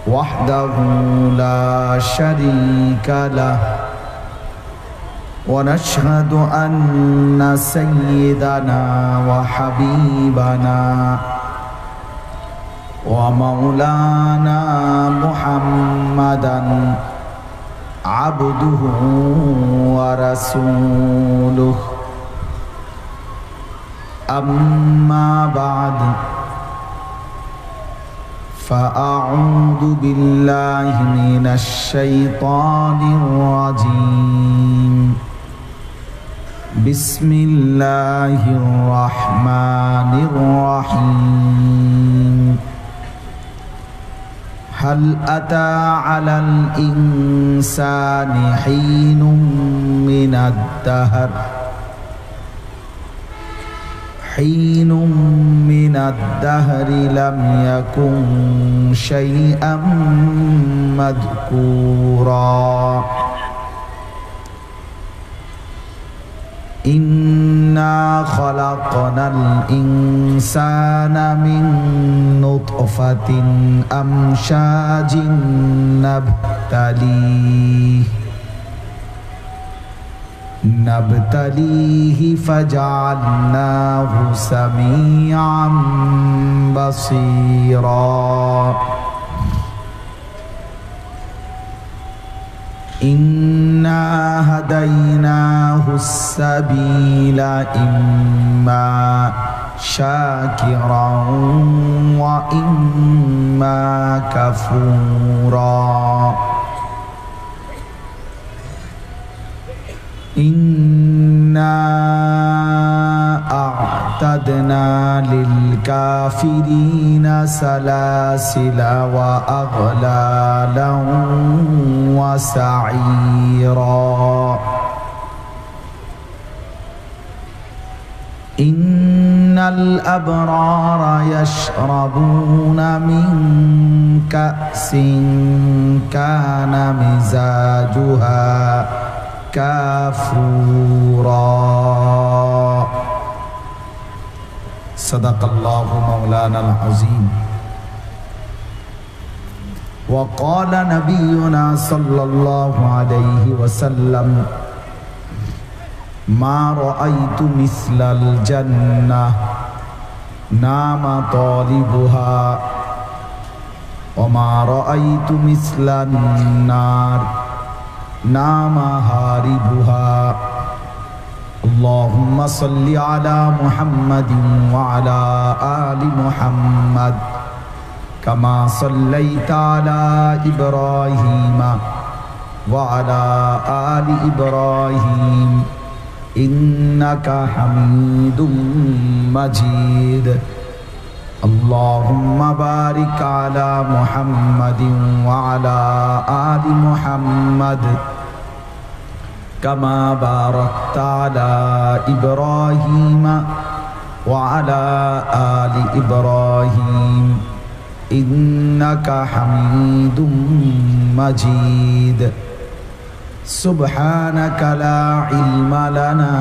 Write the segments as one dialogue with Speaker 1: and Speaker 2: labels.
Speaker 1: وحده لا شريك له ونشهد أن سيدنا وحبيبنا ومولانا محمدا عبده ورسوله أما بعد فأعوذ بالله من الشيطان الرجيم بسم الله الرحمن الرحيم هل أتى على الإنسان حين من الدهر لم يكن شيئا مذكورا إنا خلقنا الإنسان من نطفة أمشاج نبتليه فجعلناه سميعا بصيرا إنا هديناه السبيل إما شاكرا وإما كفورا إنا أعتدنا للكافرين سلاسل وأغلالا وسعيرا إن الأبرار يشربون من كأس كان مزاجها كافورا صدق الله مولانا العظيم وقال نبينا صلى الله عليه وسلم ما رأيت مثل الجنة نام طالبها وما رأيت مثل النار نام هاربها اللهم صل على محمد وعلى آل محمد كما صليت على إبراهيم وعلى آل إبراهيم إنك حميد مجيد اللهم بارك على محمد وعلى آل محمد كما باركت على إبراهيم وعلى آل إبراهيم إنك حميد مجيد سبحانك لا علم لنا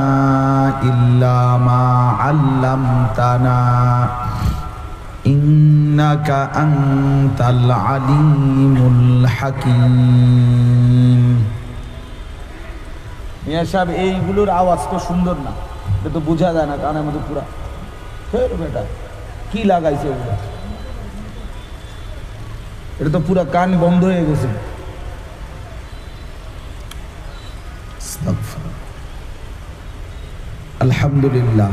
Speaker 1: إلا ما علمتنا إنك أنت العليم الحكيم
Speaker 2: মিয়া সাহেব এইগুলোর আওয়াজ তো সুন্দর না, এটা তো বোঝা যায় না কানের মধ্যে পুরা ফের বেটা কি লাগাইছে ওগুলো, এটা তো পুরা কান বন্ধ হয়ে গেছে।
Speaker 1: আলহামদুলিল্লাহ,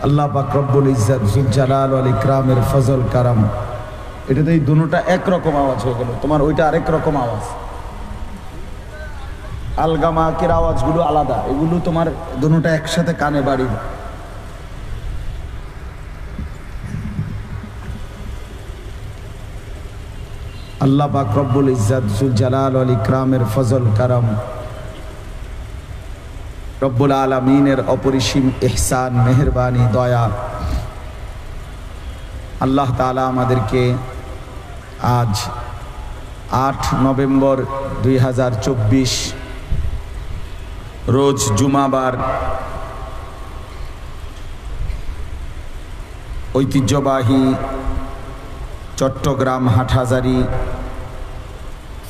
Speaker 1: আল্লাহ পাক রব্বুল ইজ্জত যুল জালাল ওয়াল ইকরামের ফজল কারাম, এটাতে এই দুটোটা একরকম আওয়াজ হয়ে গেল, তোমার ওইটা আরেক রকম আওয়াজ। আলগামাকের আওয়াজগুলো আলাদা, এগুলো তোমার দুটোটা একসাথে কানে বাড়ি। আল্লাহ পাক রব্বুল ইজ্জত যুল জালাল ওয়াল ইকরামের ফজল কারাম, রব্বুল আলামিনের অপরিসীম ইহসান, মেহেরবানি, দয়া, আল্লাহ তাআলা আমাদেরকে আজ 8 নভেম্বর 2024 রোজ জুমাবার ঐতিহ্যবাহী চট্টগ্রাম হাটহাজারী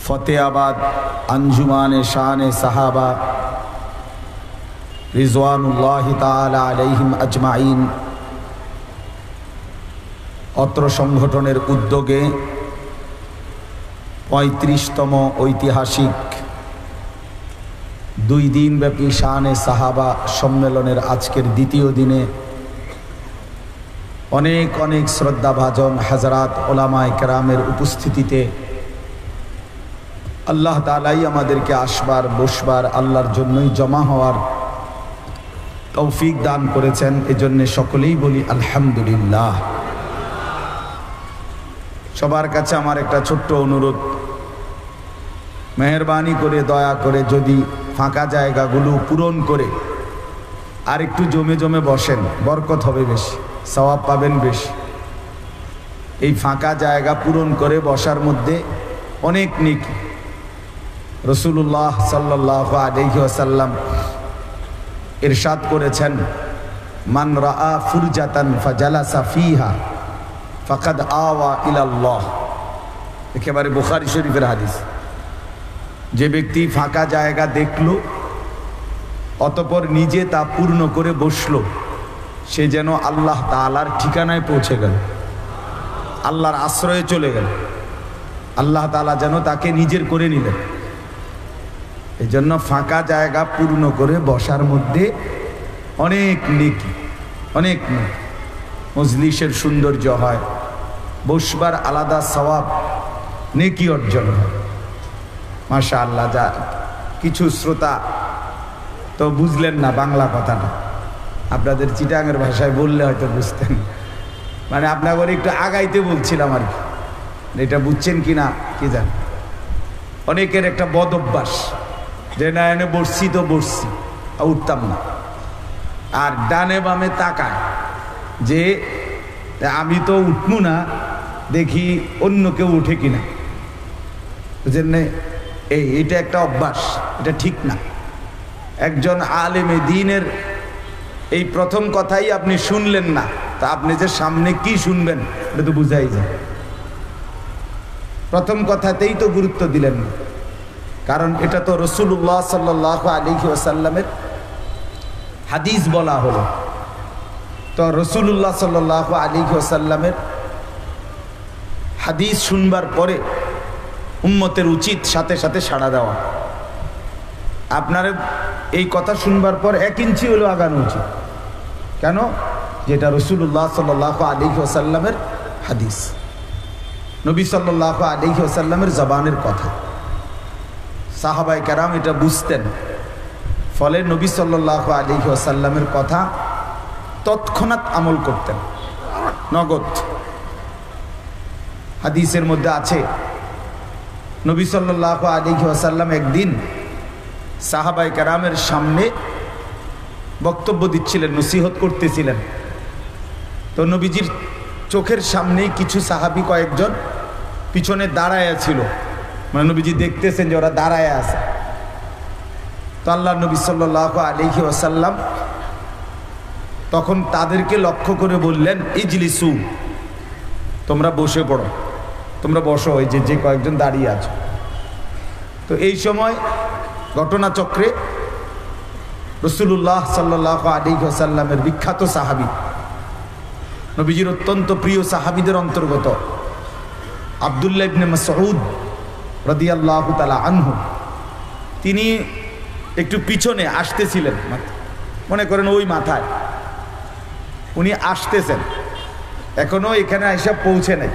Speaker 1: ফতেহাবাদ আঞ্জুমানে শানে সাহাবা রিজওয়ানুল্লাহি তাআলা আলাইহিম আজমাইন অত্র সংগঠনের উদ্যোগে ৩৫তম ঐতিহাসিক 2 দিনব্যাপী শানে সাহাবা সম্মেলনের আজকের দ্বিতীয় দিনে অনেক অনেক শ্রদ্ধাভাজন হাজরাত ওলামায়ে কেরামের উপস্থিতিতে আল্লাহ তাআলাই আমাদেরকে আসবার বসবার আল্লাহর জন্যই জমা হওয়ার তৌফিক দান করেছেন। এজন্য সকলেই বলি আলহামদুলিল্লাহ। সবার কাছে আমার একটা ছোট্ট অনুরোধ, মেহেরবানি করে দয়া করে যদি ফাঁকা জায়গাগুলো পূরণ করে আর একটু জমে জমে বসেন, বরকত হবে বেশি, সওয়াব পাবেন বেশি। এই ফাঁকা জায়গা পূরণ করে বসার মধ্যে অনেক নেকি। রাসূলুল্লাহ সাল্লাল্লাহু আলাইহি ওয়াসাল্লাম ইরশাদ করেছেন, মান রাআ ফুরজাতান ফাজালাসা ফিহা ফাকাদ আওয়া ইলাল্লাহ। একেবারে বুখারী শরীফের হাদিস। যে ব্যক্তি ফাঁকা জায়গা দেখল অতঃপর নিজে তা পূর্ণ করে বসলো, সে যেন আল্লাহ তাআলার ঠিকানায় পৌঁছে গেল, আল্লাহর আশ্রয়ে চলে গেল। আল্লাহ তাআলা যেন তাকে নিজের করে নিলেন। এই জন্য ফাঁকা জায়গা পূর্ণ করে বসার মধ্যে অনেক নেকি, অনেক নেকি। মজলিসের সৌন্দর্য হয়, বসবার আলাদা সওয়াব নেকি অর্জন হয়। মাশাআল্লাহ। যা কিছু শ্রোতা তো বুঝলেন না বাংলা কথাটা, আপনাদের চিটাঙের ভাষায় বললে হয়তো বুঝতেন। মানে আপনাদের একটু আগাইতে বলছিলাম আর কি, এটা বুঝছেন কি না কি জান। অনেকের একটা বদ অভ্যাস যে না এনে বসছি তো বসছি, উঠতাম না, আর ডানে বামে তাকায় যে আমি তো উঠবো না, দেখি অন্য কেউ উঠে কিনা। বুঝলেন? এইটা একটা অভ্যাস, এটা ঠিক না। একজন আলেমে দ্বীনের এই প্রথম কথাই আপনি শুনলেন না, তা আপনি যে সামনে কি শুনবেন এটা তো বুঝাই যায়। প্রথম কথাতেই তো গুরুত্ব দিলেন না, কারণ এটা তো রাসূলুল্লাহ সাল্লাল্লাহু আলাইহি ওয়াসাল্লামের হাদিস বলা হলো। তো রাসূলুল্লাহ সাল্লাল্লাহু আলাইহি ওয়াসাল্লামের হাদিস শুনবার পরে উম্মতের উচিত সাথে সাথে সাড়া দেওয়া। আপনার এই কথা শুনবার পর 1 ইঞ্চি হলেও আগানো উচিত। কেন? যেটা রাসূলুল্লাহ সাল্লাল্লাহু আলাইহি ওয়াসাল্লামের হাদিস, নবী সাল্লাল্লাহু আলাইহি ওয়াসাল্লামের জবানের কথা। সাহাবায়ে কেরাম এটা বুঝতেন, ফলে নবী সাল্লাল্লাহু আলাইহি ওয়াসাল্লামের কথা তৎক্ষণাৎ আমল করতেন, নগদ। হাদিসের মধ্যে আছে নবী সাল্লাল্লাহু আলাইহি ওয়াসাল্লাম একদিন সাহাবায়ে কেরামের সামনে বক্তব্য দিচ্ছিলেন, নসিহত করতেছিলেন। তো নবীজির চোখের সামনেই কিছু সাহাবী কয়েকজন পিছনে দাঁড়ায় ছিল, মানে নবীজি দেখতেছেন যে ওরা দাঁড়ায় আছে। তো আল্লাহ নবী সাল্লাল্লাহু আলাইহি ওয়াসাল্লাম তখন তাদেরকে লক্ষ্য করে বললেন, ইজলিসু, তোমরা বসে পড়ো, তোমরা বসো, ওই যে কয়েকজন দাঁড়িয়ে আছো। তো এই সময় ঘটনাচক্রে রাসূলুল্লাহ সাল্লাল্লাহু আলাইহি ওয়াসাল্লামের বিখ্যাত সাহাবী, নবীজির অত্যন্ত প্রিয় সাহাবীদের অন্তর্গত আব্দুল্লাহ ইবনে মাসউদ রাদিয়াল্লাহু তাআলা আনহু, তিনি একটু পিছনে আসতেছিলেন, মনে করেন ওই মাথায় উনি আসতেছেন, এখনো এখানে এসে পৌঁছে নাই।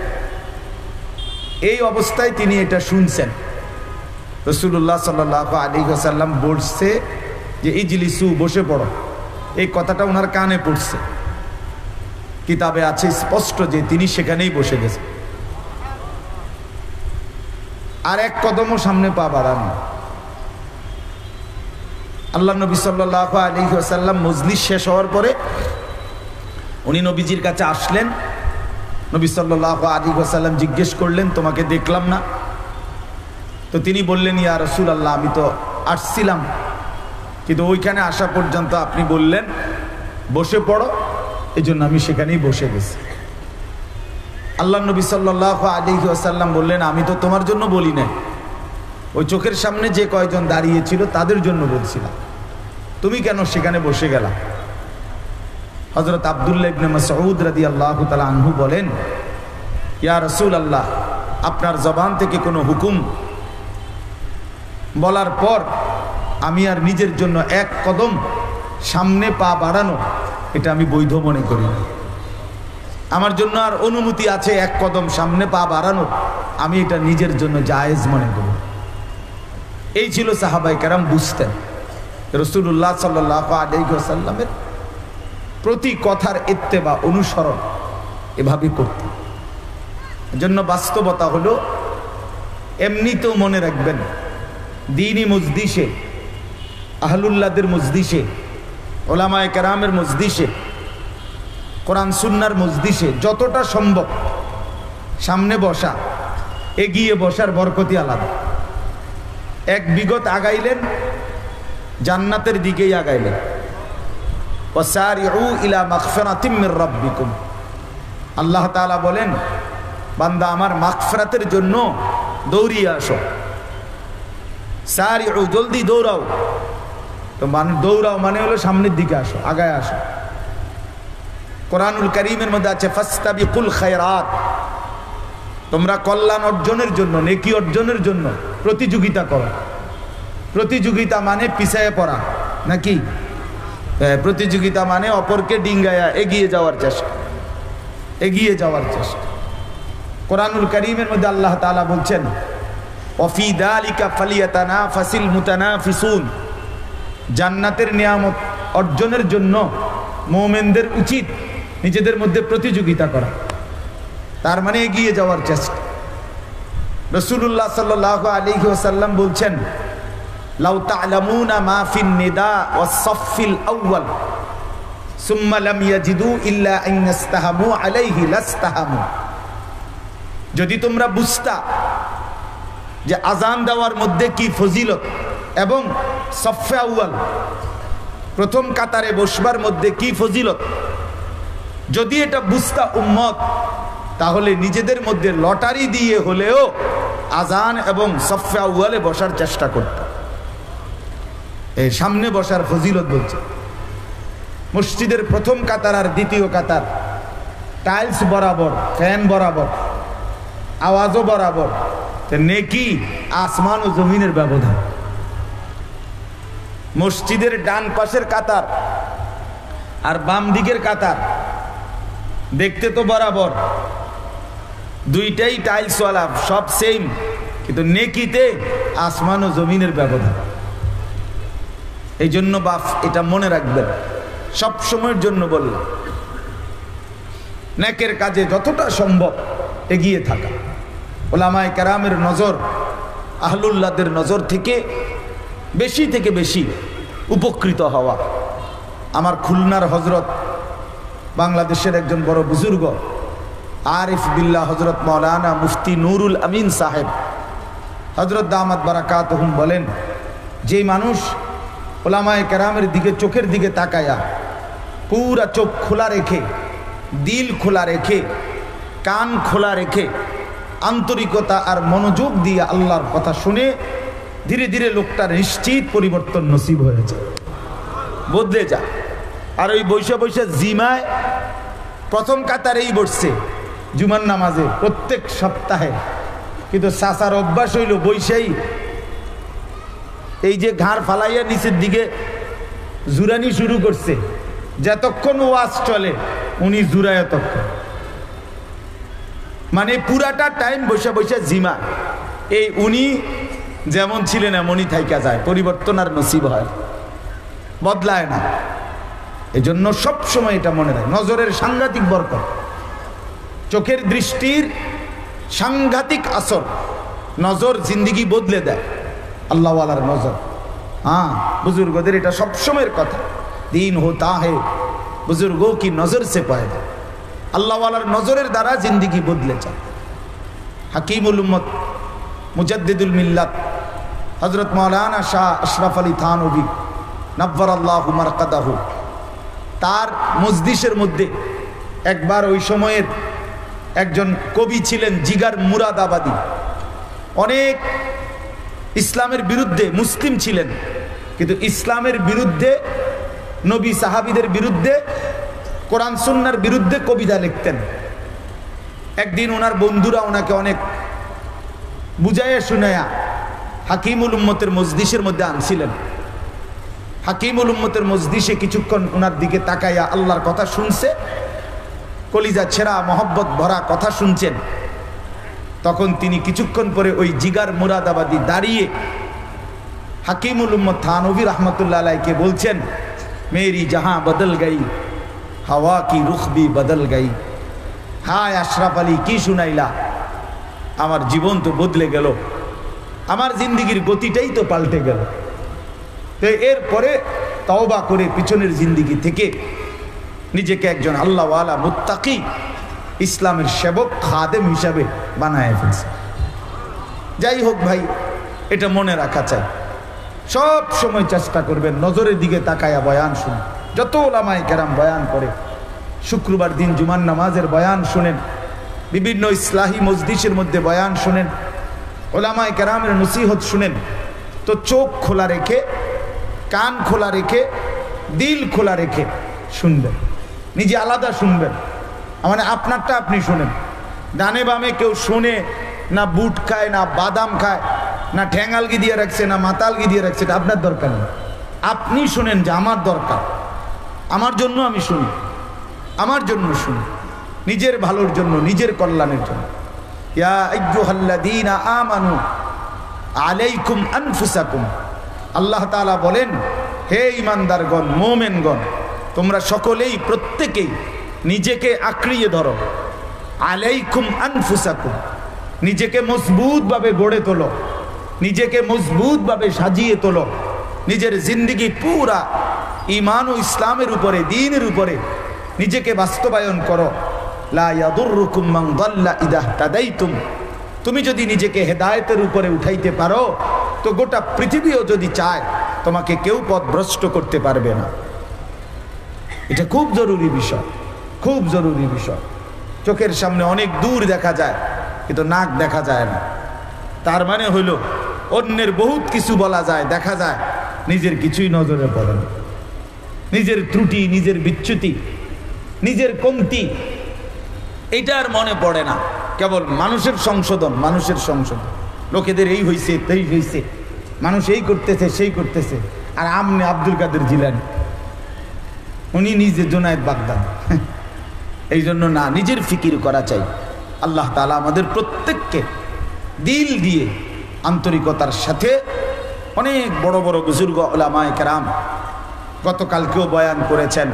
Speaker 1: এই অবস্থায় তিনি এটা শুনছেন। রাসূলুল্লাহ সাল্লাল্লাহু আলাইহি ওয়াসাল্লাম বলছে যে ইজলিসু, বসে পড়ো। এই কথাটা ওনার কানে পড়ছে। কিতাবে আছে স্পষ্ট যে তিনি সেখানেই বসে গেছেন, আর 1 কদমও সামনে পা বাড়ান। আল্লাহ নবী সাল্লাল্লাহু আলাইহি ওয়াসাল্লাম মজলিস শেষ হওয়ার পরে উনি নবীজির কাছে আসলেন। নবী সাল্লাল্লাহু আলাইহি ওয়াসাল্লাম জিজ্ঞেস করলেন, তোমাকে দেখলাম না। তো তিনি বললেন, ইয়া রাসূলুল্লাহ, আমি তো আসছিলাম, কিন্তু ওইখানে আসা পর্যন্ত আপনি বললেন বসে পড়ো, এই জন্য আমি সেখানেই বসে গেছি। আল্লাহ নবী সাল্লাল্লাহু আলাইহি ওয়াসাল্লাম বললেন, আমি তো তোমার জন্য বলি নাই, ওই চোখের সামনে যে কয়জন দাঁড়িয়েছিল তাদের জন্য বলছিলাম, তুমি কেন সেখানে বসে গেলা? হযরত আব্দুল্লাহ ইবনে মাসউদ রাদিয়াল্লাহু তাআলা আনহু বলেন, ইয়া রাসূলুল্লাহ, আপনার জবান থেকে কোনো হুকুম বলার পর আমি আর নিজের জন্য এক কদম সামনে পা বাড়ানো এটা আমি বৈধ মনে করি না। আমার জন্য আর অনুমতি আছে এক কদম সামনে পা বাড়ানো, আমি এটা নিজের জন্য জায়েজ মনে করি। এই ছিল সাহাবায়ে কেরাম, বুঝতেন রাসূলুল্লাহ সাল্লাল্লাহু আলাইহি ওয়াসাল্লামের প্রতি কথার ইত্তেবা অনুসরণ এভাবে করতেন। এজন্য বাস্তবতা হলো, এমনিতেও মনে রাখবেন, দ্বীনি মজলিসে, আহলুল্লাহদের মজলিসে, ওলামায়ে কেরামের মজলিসে, কোরআন সুন্নাহর মজলিসে যতটা সম্ভব সামনে বসা, এগিয়ে বসার বরকতি আলাদা। এক বিগত আগাইলেন, জান্নাতের দিকেই আগাইলেন। ওয়াসারিউ ইলা মাগফিরাতিম মির রাব্বিকুম, আল্লাহ তাআলা বলেন, বান্দা আমার মাগফিরাতের জন্য দৌড়িয়ে আসো। সারিউ, জলদি দৌড়াও। তো মানে দৌড়াও মানে হলো সামনের দিকে আসো, আগায় আসো। কোরআনুল কারীমের মধ্যে আছে ফাস্তাবিকুল খায়রাত, তোমরা কল্যাণ অর্জনের জন্য, নেকি অর্জনের জন্য প্রতিযোগিতা করো। প্রতিযোগিতা মানে পিছায় পড়া নাকি? প্রতিযোগিতা মানে অপরকে ডিঙ্গায়া এগিয়ে যাওয়ার চেষ্টা, এগিয়ে যাওয়ার চেষ্টা। কোরআনুল কারীমের মধ্যে আল্লাহ তাআলা বলছেন, ওয়াফি যালিকা ফালিয়াতানাফাসিল মুতানাফিসুন, জান্নাতের নিয়ামত অর্জনের জন্য মুমিনদের উচিত নিজেদের মধ্যে প্রতিযোগিতা করা, তার মানে এগিয়ে যাওয়ার চেষ্টা। রাসূলুল্লাহ সাল্লাল্লাহু আলাইহি ওয়াসাল্লাম বলছেন, লাউ তা'লামুনা মা ফিন নিদা ওয়াস সাফফিল আউয়াল সুম্মা লাম ইয়াজিদু ইল্লা আন ইস্তাহামু আলাইহি লাস্তাহামু, যদি তোমরা বুঝতা যে আজান দেওয়ার মধ্যে কি ফজিলত এবং সফে আউয়াল, প্রথম কাতারে বসবার মধ্যে কি ফজিলত, যদি এটা বুঝতা উম্মত, তাহলে নিজেদের মধ্যে লটারি দিয়ে হলেও আজান এবং সফে আউয়ালে বসার চেষ্টা করত। এই সামনে বসার ফজিলত বলছে। মসজিদের প্রথম কাতার আর দ্বিতীয় কাতার টাইলস বরাবর, ফ্যান বরাবর, আওয়াজও বরাবর, নেকি আসমান ও জমিনের ব্যবধান। মসজিদের ডান পাশের কাতার আর বাম দিকের কাতার দেখতে তো বরাবর, দুইটাই টাইলসওয়ালা, সব সেম, কিন্তু নেকিতে আসমান ও জমিনের ব্যবধান। এই জন্য বাপ এটা মনে রাখবেন, সব সময়ের জন্য বললাম, নেকের কাজে যতটা সম্ভব এগিয়ে থাকা, ওলামায়ে কেরামের নজর, আহলুল্লাহদের নজর থেকে বেশি উপকৃত হওয়া। আমার খুলনার হজরত, বাংলাদেশের একজন বড় বুজুর্গ আরিফ বিল্লাহ হজরত মাওলানা মুফতি নুরুল আমিন সাহেব হজরত দামাত বারাকাতুহুম বলেন, যে মানুষ ওলামায়ে কেরামের দিকে, চোখের দিকে তাকায়া, পুরা চোখ খোলা রেখে, দিল খোলা রেখে, কান খোলা রেখে, আন্তরিকতা আর মনোযোগ দিয়ে আল্লাহর কথা শুনে ধীরে ধীরে লোকটার নিশ্চিত পরিবর্তন নসিব হয়ে যায়, বদলে যায়। আর ওই বৈশা জিমায় প্রথম কাতারেই বসছে জুমার নামাজে প্রত্যেক সপ্তাহে, কিন্তু চাচার অভ্যাস হইল বৈশাই এই যে ঘাড় ফালাইয়া নিচের দিকে জুরানি শুরু করছে, যতক্ষণ ওয়াজ চলে উনি জুরায় তখন, মানে পুরাটা টাইম বৈশা জিমা। এই উনি যেমন ছিলেন এমনই থাইকা যায়, পরিবর্তন আর নসিব হয়, বদলায় না। এই জন্য সবসময় এটা মনে রাখ, নজরের সাংঘাতিক বরকত, চোখের দৃষ্টির সাংঘাতিক আসর, নজর জিন্দিগি বদলে দেয়, আল্লাহওয়ালার নজর। হ্যাঁ, বুজুর্গদের এটা সবসময়ের কথা, দিন হোতা হে বুজুর্গো কি নজর সে পয়দা, আল্লাহওয়ালার নজরের দ্বারা জিন্দিগি বদলে যায়। হাকিমুল উম্মত মুজাদ্দিদুল মিল্লাত হযরত মাওলানা শাহ আশরাফ আলী থানভী নব্বরাল্লাহু মারকাদাহু, তার মজলিসের মধ্যে একবার ওই সময়ের একজন কবি ছিলেন জিগার মুরাদাবাদী, অনেক ইসলামের বিরুদ্ধে, মুসলিম ছিলেন কিন্তু ইসলামের বিরুদ্ধে, নবী সাহাবীদের বিরুদ্ধে, কোরআন সুন্নাহর বিরুদ্ধে কবিতা লিখতেন। একদিন ওনার বন্ধুরা ওনাকে অনেক বুঝাইয়া শুনাইয়া হাকিমুল উম্মতের মজলিসের মধ্যে আনছিলেন। হাকিমুল উম্মতের মজলিসে কিছুক্ষণ ওনার দিকে তাকাইয়া আল্লাহর কথা শুনছে, কলিজা ছেঁড়া মহব্বত ভরা কথা শুনছেন। তখন তিনি কিছুক্ষণ পরে ওই জিগার মুরাদাবাদী দাঁড়িয়ে হাকিমুল উম্মত থানভী রহমতুল্লাহ আলাইকে বলছেন, মেরি জাহাঁ বদল গই, হাওয়া কি রুখ ভি বদল গই। হায় আশরাফ আলী, কি শুনাইলা, আমার জীবন তো বদলে গেল, আমার জিন্দিগির গতিটাই তো পাল্টে গেল। তো এরপরে তওবা করে পিছনের জিন্দিগি থেকে নিজেকে একজন আল্লাহওয়ালা মুত্তাকি ইসলামের সেবক খাদেম হিসাবে বানায় ফেলছে। যাই হোক ভাই, এটা মনে রাখা চাই, সব সময় চেষ্টা করবেন নজরের দিকে তাকায়া বয়ান শুনুন। যত ওলামায়ে কেরাম বয়ান করে, শুক্রবার দিন জুমার নামাজের বয়ান শুনেন, বিভিন্ন ইসলাহি মজলিসের মধ্যে বয়ান শুনেন, ওলামায়ে কেরামের নসিহত শুনেন, তো চোখ খোলা রেখে, কান খোলা রেখে, দিল খোলা রেখে শুনবেন। নিজে আলাদা শুনবেন, মানে আপনারটা আপনি শুনেন। ডানে বামে কেউ শোনে না, বুট খায় না, বাদাম খায় না, ঠ্যাঙালগি দিয়ে রাখছে না, মাতালগি দিয়ে রাখছে, এটা আপনার দরকার নেই। আপনি শুনেন যে আমার দরকার, আমার জন্য আমি শুনি, আমার জন্য শুনি, নিজের ভালোর জন্য, নিজের কল্যাণের জন্য। ইয়া আইয়ুহাল্লাযীনা আমানু আলাইকুম আনফুসাকুম, আল্লাহ তাআলা বলেন, হে ঈমানদারগণ, মুমিনগণ, তোমরা সকলেই প্রত্যেকেই নিজেকে আঁকড়িয়ে ধরো। আলাইকুম আনফুসাকুম, নিজেকে মজবুতভাবে গড়ে তোলো, নিজেকে মজবুতভাবে সাজিয়ে তোলো, নিজের জিন্দিগি পুরা ঈমান ও ইসলামের উপরে, দ্বীনের উপরে নিজেকে বাস্তবায়ন করো। লা ইয়াদুররুকুম মান দাল্লা ইযা ইহতাদাইতুম, তুমি যদি নিজেকে হেদায়েতের উপরে উঠাইতে পারো তো গোটা পৃথিবীও যদি চায় তোমাকে কেউ পথভ্রষ্ট করতে পারবে না। এটা খুব জরুরি বিষয়, খুব জরুরি বিষয়। চোখের সামনে অনেক দূর দেখা যায় কিন্তু নাক দেখা যায় না, তার মানে হইল অন্যের বহুত কিছু বলা যায়, দেখা যায়, নিজের কিছুই নজরে পড়ে না। নিজের ত্রুটি, নিজের বিচ্যুতি, নিজের কমতি, এটা আর মনে পড়ে না। কেবল মানুষের সংশোধন, মানুষের সংশোধন, লোকেদের এই হয়েছে, তেই হয়েছে, মানুষ এই করতেছে, সেই করতেছে, আর আমনে আব্দুল কাদের জিলানী, উনি নিজে জুনায়েদ বাগদাদ। এই জন্য না, নিজের ফিকির করা চাই। আল্লাহ তাআলা আমাদের প্রত্যেককে দিল দিয়ে আন্তরিকতার সাথে, অনেক বড় বড় বুজুর্গ উলামায়ে কেরাম গতকালকেও বয়ান করেছেন,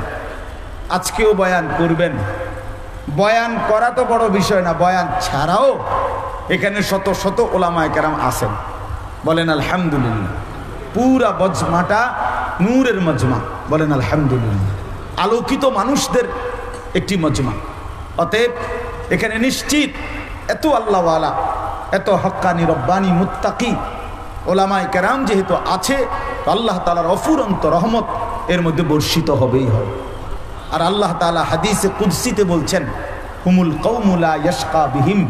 Speaker 1: আজকেও বয়ান করবেন। বয়ান করা তো বড় বিষয় না, বয়ান ছাড়াও এখানে শত শত উলামায়ে কেরাম আছেন। বলেন আলহামদুলিল্লাহ। পুরা মজমাটা নূরের মজমা, বলেন আলহামদুলিল্লাহ। আলোকিত মানুষদের একটি মজমা। অতএব এখানে নিশ্চিত এত আল্লাহওয়ালা, এত হক্কানি রব্বানি মুত্তাকি ওলামায়ে কেরাম যেহেতু আছে, তো আল্লাহ তাআলার অফুরন্ত রহমত এর মধ্যে বর্ষিত হবেই হবে। আর আল্লাহ তাআলা হাদিসে কুদসিতে বলছেন, হুমুল কওমু লা ইয়াশকা বিহিম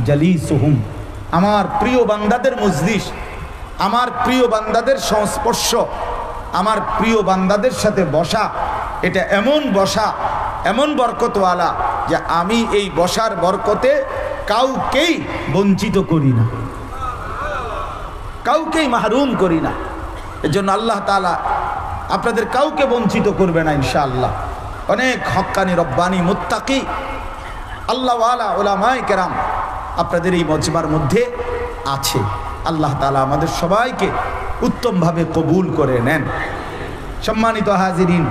Speaker 1: জালিসুহুম, আমার প্রিয় বান্দাদের মজলিস, আমার প্রিয় বান্দাদের সংস্পর্শ, আমার প্রিয় বান্দাদের সাথে বসা, এটা এমন বসা, এমন বরকতওয়ালা যে আমি এই বসার বরকতে কাউকেই বঞ্চিত করি না, কাউকেই মাহরুম করি না। এজন্য আল্লাহ তাআলা আপনাদের কাউকে বঞ্চিত করবে না ইনশাআল্লাহ। অনেক হক্কানি রব্বানি মুত্তাকি আল্লাহওয়ালা উলামায়ে কেরাম আপনাদের এই মজমার মধ্যে আছে। আল্লাহ তাআলা আমাদের সবাইকে উত্তমভাবে কবুল করে নেন। সম্মানিত হাজিরিন,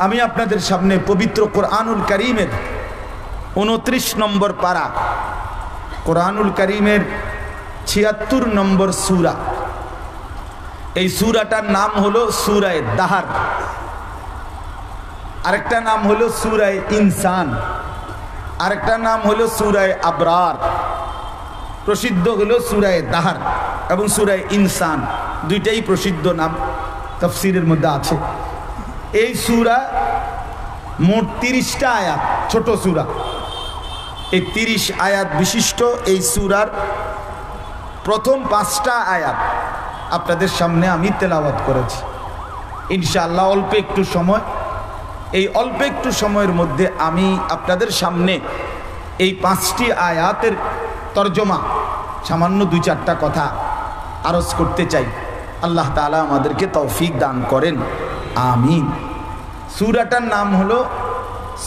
Speaker 1: আমি আপনাদের সামনে পবিত্র কোরআনুল কারীমের 29 নম্বর পারা, কোরআনুল কারীমের 76 নম্বর সূরা, এই সূরাটার নাম হলো সূরায়ে দাহর, আরেকটা নাম হলো সূরায়ে ইনসান, আরেকটা নাম হলো সূরায়ে আবরার। প্রসিদ্ধ হলো সূরায়ে দাহর এবং সূরায়ে ইনসান, দুইটাই প্রসিদ্ধ নাম, তাফসীরের মধ্যে আছে। এই সূরা মোট 30টা আয়াত, ছোট সূরা, এই 30 আয়াত বিশিষ্ট এই সূরার প্রথম 5টা আয়াত আপনাদের সামনে আমি তেলাওয়াত করেছি। ইনশাআল্লাহ অল্প একটু সময়, এই অল্প একটু সময়ের মধ্যে আমি আপনাদের সামনে এই 5টি আয়াতের তরজমা সামান্য 2-4টা কথা আরজ করতে চাই। আল্লাহ তাআলা আমাদেরকে তৌফিক দান করেন, আমিন। সূরাটার নাম হলো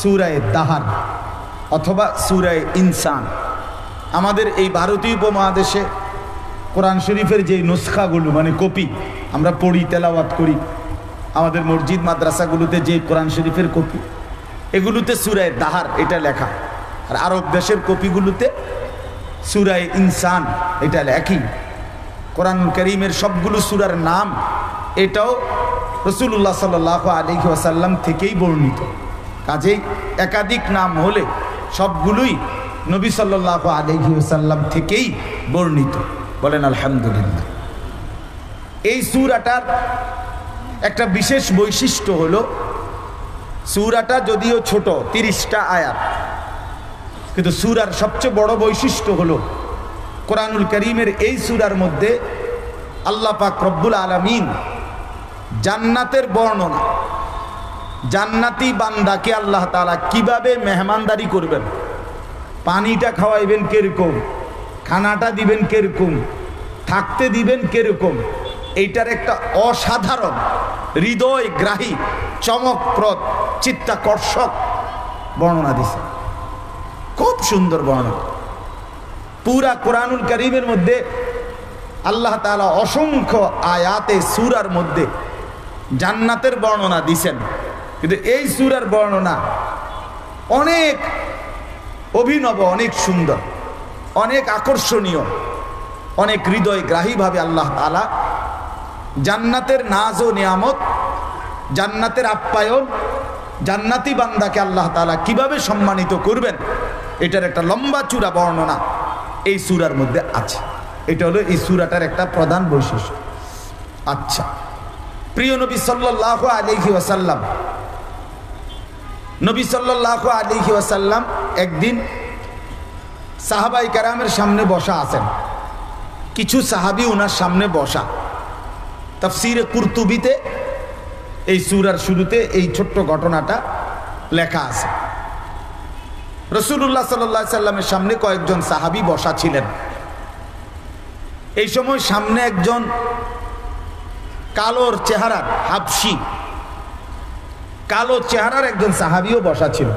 Speaker 1: সূরা দাহার অথবা সূরা ইনসান। আমাদের এই ভারতীয় উপমহাদেশে কোরআন শরীফের যে নুসখাগুলো মানে কপি আমরা পড়ি, তেলাওয়াত করি, আমাদের মসজিদ মাদ্রাসাগুলোতে যে কোরআন শরীফের কপি, এগুলোতে সূরা দাহার এটা লেখা, আর আরব দেশের কপিগুলোতে সূরা ইনসান এটা লেখি। কোরআন কারীমের সবগুলো সূরার নাম এটাও রাসূলুল্লাহ সাল্লাল্লাহু আলাইহি ওয়াসাল্লাম থেকেই বর্ণিত, কাজেই একাধিক নাম হলে সবগুলোই নবী সাল্লাল্লাহু আলাইহি ওয়াসাল্লাম থেকেই বর্ণিত। বলেন আলহামদুলিল্লাহ। এই সূরাটার একটা বিশেষ বৈশিষ্ট্য হলো সূরাটা যদিও ছোট 30টা আয়াত, কিন্তু সূরার সবচেয়ে বড় বৈশিষ্ট্য হলো কোরআনুল কারীমের এই সূরার মধ্যে আল্লাহ পাক রব্বুল আলামিন জান্নাতের বর্ণনা, জান্নাতি বান্দাকে আল্লাহ তাআলা কিভাবে মেহমানদারি করবেন, পানিটা খাওয়াইবেন কিরকম, খানাটা দিবেন কিরকম, থাকতে দিবেন কিরকম, এইটার একটা অসাধারণ হৃদয়গ্রাহী চমকপ্রদ চিত্তাকর্ষক বর্ণনা দিছে। খুব সুন্দর বর্ণনা। পুরা কোরআনুল কারীমের মধ্যে আল্লাহ তাআলা অসংখ্য আয়াতে সূরার মধ্যে জান্নাতের বর্ণনা দিছেন, কিন্তু এই সূরার বর্ণনা অনেক অভিনব, অনেক সুন্দর, অনেক আকর্ষণীয়, অনেক হৃদয়গ্রাহীভাবে আল্লাহ তাআলা জান্নাতের নাজ ও নিয়ামত, জান্নাতের আপ্যায়ন, জান্নাতি বান্দাকে আল্লাহ তাআলা কিভাবে সম্মানিত করবেন এটার একটা লম্বা চূড়া বর্ণনা এই সূরার মধ্যে আছে। এটা হলো এই সূরাটার একটা প্রধান বৈশিষ্ট্য। আচ্ছা, প্রিয় নবী সাল্লাল্লাহু আলাইহি ওয়াসাল্লাম, নবী সাল্লাল্লাহু আলাইহি ওয়াসাল্লাম একদিন সাহাবায়ে কেরামের সামনে বসা আছেন, কিছু সাহাবী ওনার সামনে বসা। তাফসীরে কুরতুবিতে এই সূরার শুরুতে এই ছোট্ট ঘটনাটা লেখা আছে। রাসূলুল্লাহ সাল্লাল্লাহু আলাইহি সাল্লামের সামনে কয়েকজন সাহাবী বসা ছিলেন। এই সময় সামনে একজন কালোর চেহারার হাবশি, কালো চেহারার একজন সাহাবীও বসা ছিল।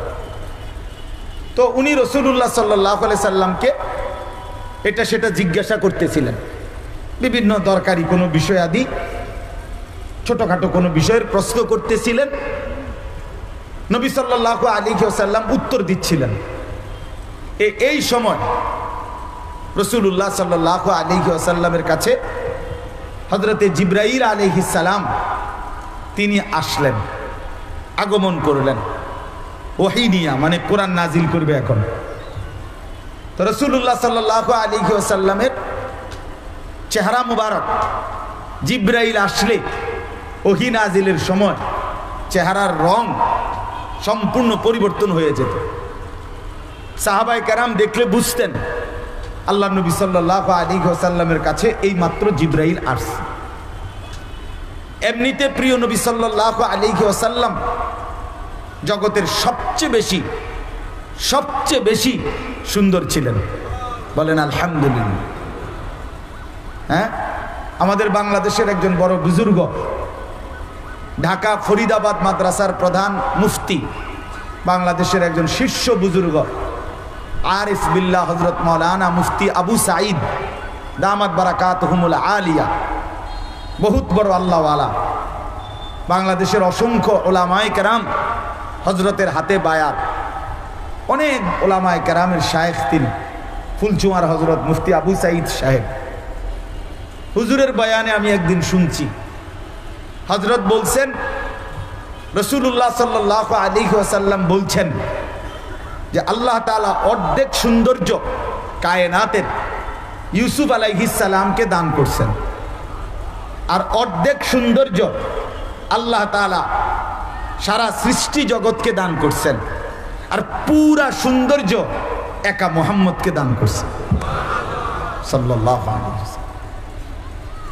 Speaker 1: তো উনি রাসূলুল্লাহ সাল্লাল্লাহু আলাইহি সাল্লামকে এটা সেটা জিজ্ঞাসা করতেছিলেন, বিভিন্ন দরকারি কোনো বিষয় আদি ছোটখাটো কোনো বিষয়ের প্রশ্ন করতেছিলেন। নবী সাল্লাল্লাহু আলাইহি ওয়াসাল্লাম উত্তর দিচ্ছিলেন। এই সময় রাসূলুল্লাহ সাল্লাল্লাহু আলাইহি ওয়াসাল্লামের কাছে হযরতে জিবরাইল আলাইহিস সালাম তিনি আসলেন, আগমন করলেন ওহী নিয়া, মানে কোরআন নাজিল করবে এখন। তো রাসূলুল্লাহ সাল্লাল্লাহু আলাইহি ওয়াসাল্লামের চেহারা মুবারক জিবরাইল আসলে ওহী নাজিলের সময় চেহারার রং সম্পূর্ণ পরিবর্তন হয়ে যেত। সাহাবায়ে কেরাম দেখলে বুঝতেন আল্লাহ নবী সাল্লাল্লাহু আলাইহি ওয়াসাল্লামের কাছে এই মাত্র জিবরাইল আসছে। এমনিতে প্রিয় নবী সাল্লাল্লাহু আলাইহি ওয়াসাল্লাম জগতের সবচেয়ে বেশি সুন্দর ছিলেন। বলেন আলহামদুলিল্লাহ। হ্যাঁ, আমাদের বাংলাদেশের একজন বড় বুজুর্গ, ঢাকা ফরিদাবাদ মাদ্রাসার প্রধান মুফতি, বাংলাদেশের একজন শীর্ষ বুজুর্গ আরিফ বিল্লাহ হযরত মাওলানা মুফতি আবু সাঈদ দামাত বারাকাতুহুমুল আলিয়া, বহুত বড় আল্লাহওয়ালা, বাংলাদেশের অসংখ্য ওলামায়ে কেরাম হজরতের হাতে বায়াত, অনেক ওলামায়ে কেরামের শায়েখ তিনি, ফুলচুমার হজরত মুফতি আবু সাঈদ সাহেব। হুজুরের বয়ানে আমি একদিন শুনছি, হজরত বলছেন রাসূলুল্লাহ সাল্লাল্লাহু আলাইহি ওয়াসাল্লাম বলছেন যে আল্লাহ তাআলা অর্ধেক সৌন্দর্য কায়নাতের ইউসুফ আলাইহিস সালামকে দান করছেন, আর অর্ধেক সৌন্দর্য আল্লাহ তাআলা সারা সৃষ্টি জগৎকে দান করছেন, আর পুরা সৌন্দর্য একা মুহাম্মদকে দান করছে সাল্লাল্লাহু আলাইহি ওয়াসাল্লাম।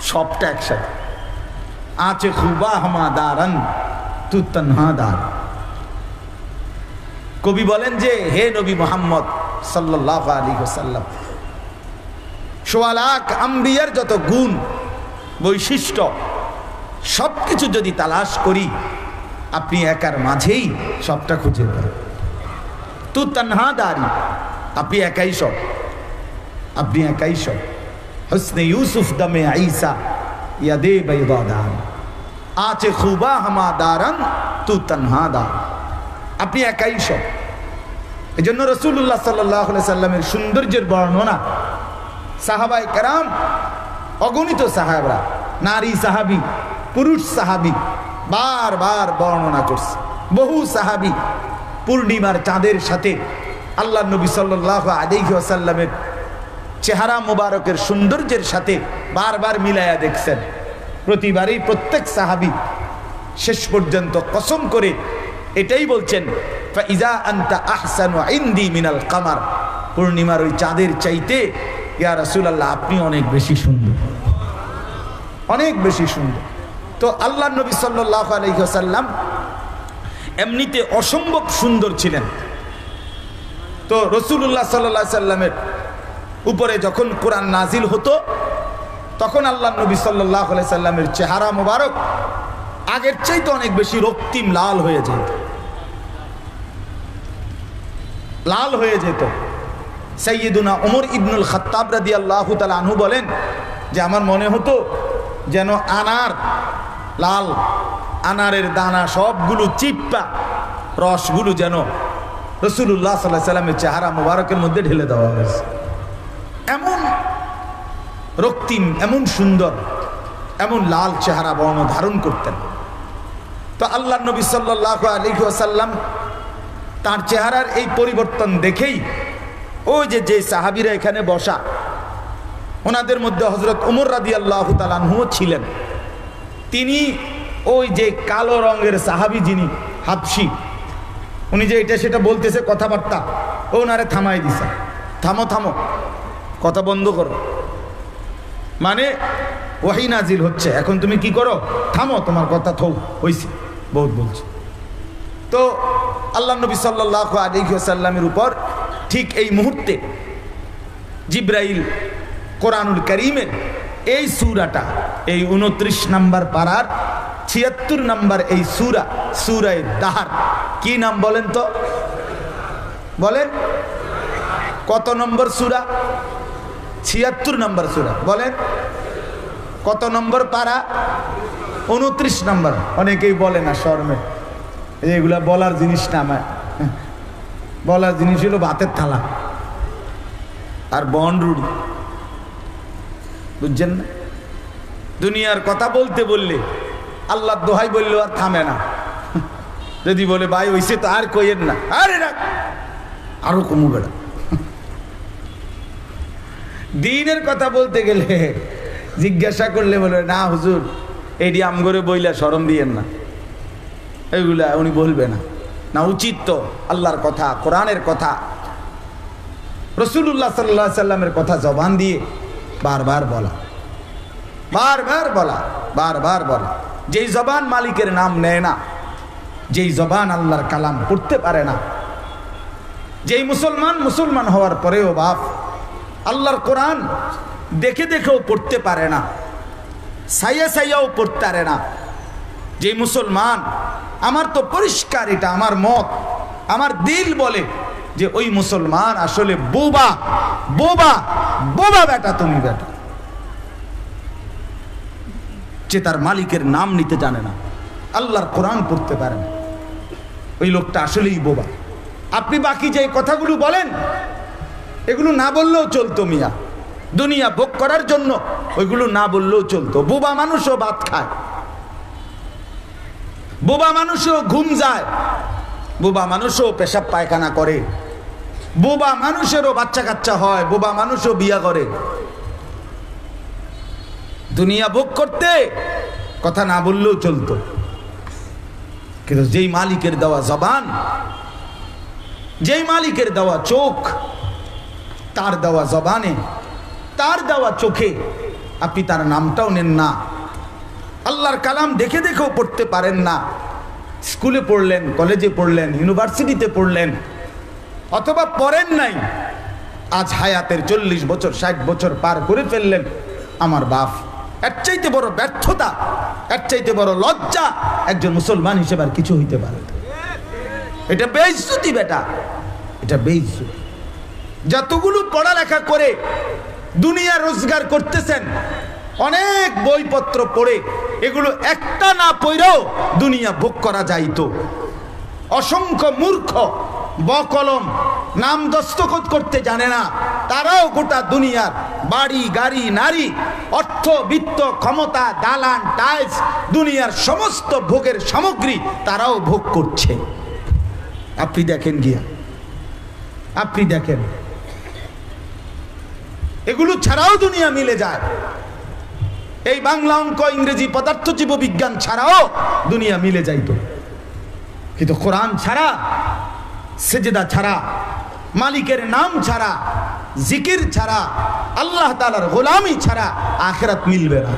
Speaker 1: সবটা একসাথে। আচে খুবা হামা দারান তু তন্হা দার। কবি বলেন যে হে নবী মুহাম্মদ সাল্লাল্লাহু আলাইহি ওয়াসাল্লাম, সোয়া লাখ আম্বিয়ার যত গুণ বৈশিষ্ট্য সবকিছু যদি তালাশ করি, আপনি একার মাঝেই সবটা খুঁজে পাবেন। তু তন্হা দারি, আপনি একাই সব, আপনি একাই সব। হুসনে ইউসুফ দমে ঈসা ইয়াদে বাইদা দান, আচে খুবা হামা দারান তু তন্হা দার। আপনি একাই সব। এই জন্য রাসূলুল্লাহ সাল্লাল্লাহু আলাইহি সাল্লামের সৌন্দর্যের বর্ণনা সাহাবায়ে কেরাম, অগণিত সাহাবারা, নারী সাহাবী, পুরুষ সাহাবী বারবার বর্ণনা করছে। বহু সাহাবী পূর্ণিমার চাঁদের সাথে আল্লাহ নবী সাল্লাল্লাহু আলাইহি ওয়াসাল্লামের চেহারা মুবারকের সৌন্দর্যের সাথে বারবার মিলায়া দেখছেন। প্রতিবারই প্রত্যেক সাহাবী শেষ পর্যন্ত কসম করে এটাই বলছেন, ফাইজা আনতা আহসানু ইনদি মিনাল কামার, পূর্ণিমার ওই চাঁদের চাইতে ইয়া রাসূলুল্লাহ আপনি অনেক বেশি সুন্দর, অনেক বেশি সুন্দর। তো আল্লাহ নবী সাল্লাল্লাহু আলাইহি ওয়াসাল্লাম এমনিতে অসম্ভব সুন্দর ছিলেন। তো রাসূলুল্লাহ সাল্লাল্লাহু আলাইহি সাল্লামের উপরে যখন কোরআন নাজিল হতো, তখন আল্লাহ নবী সাল্লাল্লাহু আলাইহি সাল্লামের চেহারা মোবারক আগের চাইতে অনেক বেশি রক্তিম লাল হয়ে যেত, লাল হয়ে যেত। সাইয়্যিদুনা ওমর ইবনুল খাত্তাব রাদিয়াল্লাহু তাআলা আনহু বলেন যে আমার মনে হতো যেন আনার লাল, আনারের দানা সবগুলো চিপ্পা রসগুলো যেন রাসূলুল্লাহ সাল্লাল্লাহু আলাইহি সাল্লামের চেহারা মোবারকের মধ্যে ঢেলে দেওয়া হয়েছে। এমন রক্তিম, এমন সুন্দর, এমন লাল চেহারা বর্ণ ধারণ করতেন। তো আল্লাহ নবী সাল্লাল্লাহু আলাইহি ওয়াসাল্লাম তার চেহারার এই পরিবর্তন দেখেই ওই যে সাহাবীরা এখানে বসা, ওনাদের মধ্যে হযরত ওমর রাদিয়াল্লাহু তাআলা আনহু ছিলেন। তিনি ওই যে কালো রঙের সাহাবী যিনি হাবশি, উনি যে এটা সেটা বলতেছে কথাবার্তা, ওনারে থামাই দিছে, থামো থামো, কথা বন্ধ করো, মানে ওহী নাজিল হচ্ছে, এখন তুমি কি করো, থামো, তোমার কথা থৌ হইছে, বহুত বলছে। তো আল্লাহ নবী সাল্লাল্লাহু আলাইহি ওয়াসাল্লামের উপর ঠিক এই মুহূর্তে জিবরাইল কোরআনুল কারীমের এই সূরাটা, এই 29 নম্বর পারার 76 নম্বর এই সূরা, সূরা দাহর, কি নাম বলেন তো, বলেন কত নম্বর সূরা? 76 নম্বর সূরা। বলেন কত নম্বর পারা? 29 নম্বর। অনেকেই বলে না শর্মে, এগুলা বলার জিনিস না, আমার বলার জিনিস হলো ভাতের থালা আর বনরুড়ি, বুঝছেন না? দুনিয়ার কথা বলতে বললে আল্লাহ দোহাই বললেও আর থামে না। যদি বলে ভাই হইছে তো আর কইেন না, আরে রাখ, আরো কমু বেড়া। দিনের কথা বলতে গেলে জিজ্ঞাসা করলে বলে না হুজুর এডি আমগরে বইলা শরম দিয়েন না, এইগুলা উনি বলবে না। না, উচিত তো আল্লাহর কথা, কোরআনের কথা, রাসূলুল্লাহ সাল্লাল্লাহু আলাইহি সাল্লামের কথা জবান দিয়ে বারবার বলা, বারবার বলা, বারবার বলা। যেই জবান মালিকের নাম নেয় না, যেই জবান আল্লাহর কালাম পড়তে পারে না, যেই মুসলমান হওয়ার পরেও বাপ আল্লাহর কোরআন দেখে দেখেও পড়তে পারে না, সাইয়া সাইয়াও পড়তে পারে না, যে মুসলমান, আমার তো পরিষ্কার এটা আমার মত, আমার দিল বলে যে ওই মুসলমান আসলে বোবা, বোবা, বোবা বেটা, তুমি বেটা, যে তার মালিকের নাম নিতে জানে না, আল্লাহর কোরআন পড়তে পারে না, ওই লোকটা আসলেই বোবা। আপনি বাকি যে কথাগুলো বলেন এগুলো না বললেও চলতো মিয়া, দুনিয়া ভোগ করার জন্য ওইগুলো না বললেও চলতো। বোবা মানুষও ভাত খায়, বোবা মানুষও ঘুম যায়, বোবা মানুষও পেশাব পায়খানা করে, বোবা মানুষেরও বাচ্চা কাচ্চা হয়, বোবা মানুষও বিয়া করে। দুনিয়া ভোগ করতে কথা না বললেও চলতো, কিন্তু যেই মালিকের দেওয়া জবান, যেই মালিকের দেওয়া চোখ, তার দেওয়া জবানে, তার দেওয়া চোখে আপনি তার নামটাও নেন না, আল্লাহর কালাম দেখে দেখেও পড়তে পারেন না। স্কুলে পড়লেন, কলেজে পড়লেন, ইউনিভার্সিটিতে পড়লেন, অথবা পড়েন নাই, আজ হায়াতের 40 বছর 60 বছর পার করে ফেললেন। আমার বাপ, এর চাইতে বড় ব্যর্থতা, এর চাইতে বড় লজ্জা একজন মুসলমান হিসেবে আর কিছু হইতে পারে না। এটা বেইজ্জতি বেটা, এটা বেইজ্জতি। যতগুলো পড়ালেখা করে দুনিয়া রোজগার করতেছেন, অনেক বইপত্র পড়ে, এগুলো একটা না পড়েও দুনিয়া ভোগ করা যাইতো। অসংখ্য মূর্খ বকলম নাম দস্তখত করতে জানে না, তারাও গোটা দুনিয়ার বাড়ি গাড়ি নারী অর্থ বিত্ত ক্ষমতা দালান টাইলস দুনিয়ার সমস্ত ভোগের সামগ্রী তারাও ভোগ করছে। আপনি দেখেন গিয়া, আপনি দেখেন, এগুলো ছাড়াও দুনিয়া মিলে যায়। এই বাংলা অঙ্ক ইংরেজি পদার্থ জীববিজ্ঞান ছাড়াও দুনিয়া মিলে যাইতো, কিন্তু কোরআন ছাড়া, সেজদা ছাড়া, মালিকের নাম ছাড়া, জিকির ছাড়া, আল্লাহ তাআলার গোলামি ছাড়া আখিরাত মিলবে না,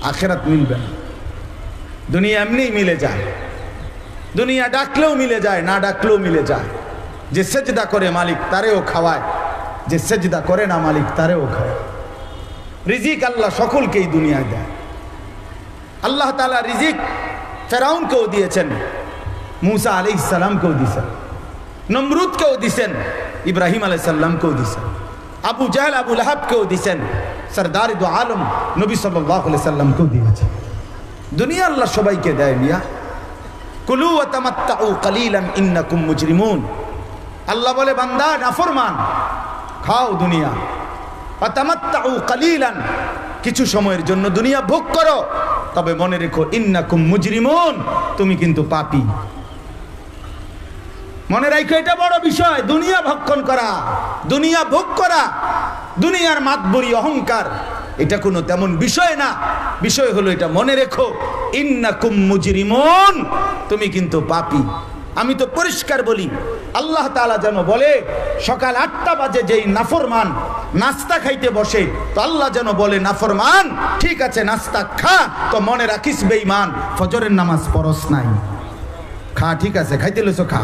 Speaker 1: আখিরাত মিলবে না। দুনিয়া এমনি মিলে যায়, দুনিয়া ডাকলেও মিলে যায়, না ডাকলেও মিলে যায়। যে সেজদা করে মালিক তারেও খাওয়ায়, যে সেজদা করে না মালিক তারেও খাওয়ায়। রিজিক আল্লাহ সকলকেই দুনিয়ায় দেয়। আল্লাহ তাআলা রিজিক ফেরাউনকেও দিয়েছেন, মুসা আলাইহিস সালামকেও দিয়েছেন, নমরুদকেও দিয়েছেন, ইব্রাহিম আলাইহিস সালামকেও দিয়েছেন, আবু জাহল আবু লাহাবকেও দিয়েছেন, সরদার দু আলম নবী সাল্লাল্লাহু আলাইহি সাল্লামকেও দিয়েছেন। দুনিয়া আল্লাহ সবাইকে দেয় মিয়া। কুলু ওয়া তামাত্তাউ কালিলান ইন্নাকুম মুজরিমুন। আল্লাহ বলে বান্দা নাফরমান, খাও দুনিয়া, ওয়া তামাত্তাউ কালিলান, কিছু সময়ের জন্য দুনিয়া ভোগ করো, তবে মনে রেখো ইন্নাকুম মুজরিমুন, তুমি কিন্তু পাপী। মনে রাখো, এটা বড় বিষয়। দুনিয়া ভক্ষণ করা, দুনিয়া ভোগ করা, দুনিয়ার মাতবরি অহংকার, এটা কোনো তেমন বিষয় না। বিষয় হলো এটা মনে রেখো ইন্নাকুম মুজরিমুন, তুমি কিন্তু পাপী। আমি তো পরিষ্কার বলি, আল্লাহ তাআলা যেন বলে সকাল 8টা বাজে যেই নাফরমান নাস্তা খাইতে বসে, তো আল্লাহ যেন বলে নাফরমান ঠিক আছে নাস্তা খা, তো মনে রাখিস বেঈমান ফজরের নামাজ পড়স নাই, খা ঠিক আছে খাইতে লইছো খা।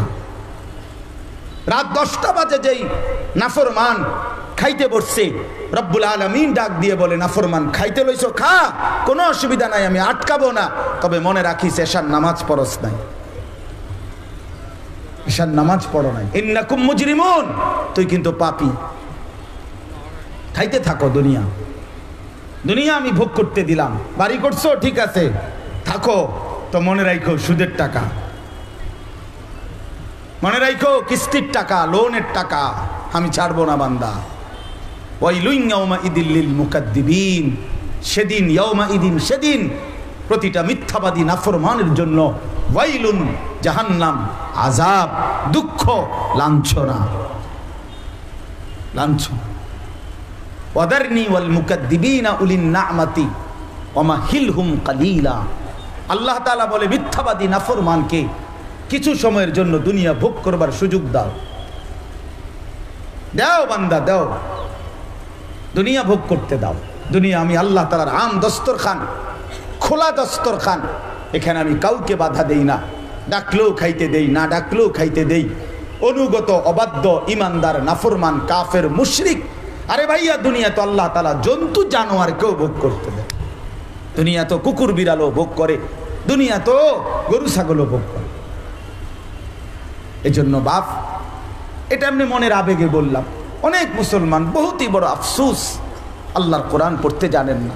Speaker 1: রাত 10টা বাজে যেই নাফরমান খাইতে বসছে, রব্বুল আলামিন ডাক দিয়ে বলে নাফরমান খাইতে লইছো খা, কোনো অসুবিধা নাই, আমি আটকাবো না, তবে মনে রাখিস এশার নামাজ পড়স নাই, এশার নামাজ পড়ো নাই, ইন্নাকুম মুজরিমুন, তুই কিন্তু পাপী। খাইতে থাকো দুনিয়া, দুনিয়া আমি ভোগ করতে দিলাম। বাড়ি করছো ঠিক আছে থাকো, তো মনে রাখো সুদের টাকা, মনে রাখো কিস্তির টাকা, লোনের টাকা আমি ছাড়বো না বান্দা। ওয়াইলুন ইয়াউমাইদিল লিল মুকাদ্দিবিন, সেদিন ইয়াউমাইদিন, সেদিন প্রতিটা মিথ্যাবাদী নাফরমানের জন্য ওয়াইলুন জাহান্নাম, আযাব, দুঃখ, লাঞ্ছনা, লাঞ্ছনা। ওয়াদারনি ওয়াল মুকাদ্দিবিনা উলিন না'মাতি ওয়ামাহিলহুম কালিলা। আল্লাহ তাআলা বলে মিথ্যাবাদী নাফরমানকে কিছু সময়ের জন্য দুনিয়া ভোগ করবার সুযোগ দাও, দাও বান্দা দাও, দুনিয়া ভোগ করতে দাও। দুনিয়া আমি আল্লাহ তাআলার আম দস্তরখান, খোলা দস্তরখান, এখানে আমি কাউকে বাধা দেই না, ডাকলেও খাইতে দেই, না ডাকলেও খাইতে দেই। অনুগত অবাধ্য ইমানদার নাফরমান কাফের মুশরিক, আরে ভাইয়া দুনিয়া তো আল্লাহ তাআলা জন্তু জানোয়ারকেও ভোগ করতে দেয়। দুনিয়া তো কুকুর বিড়ালও ভোগ করে, দুনিয়া তো গরু ছাগলও ভোগ করে। এজন্য বাপ, এটা এমনি মনের আবেগে বললাম। অনেক মুসলমান বহুতই বড় আফসোস, আল্লাহর কোরআন পড়তে জানেন না,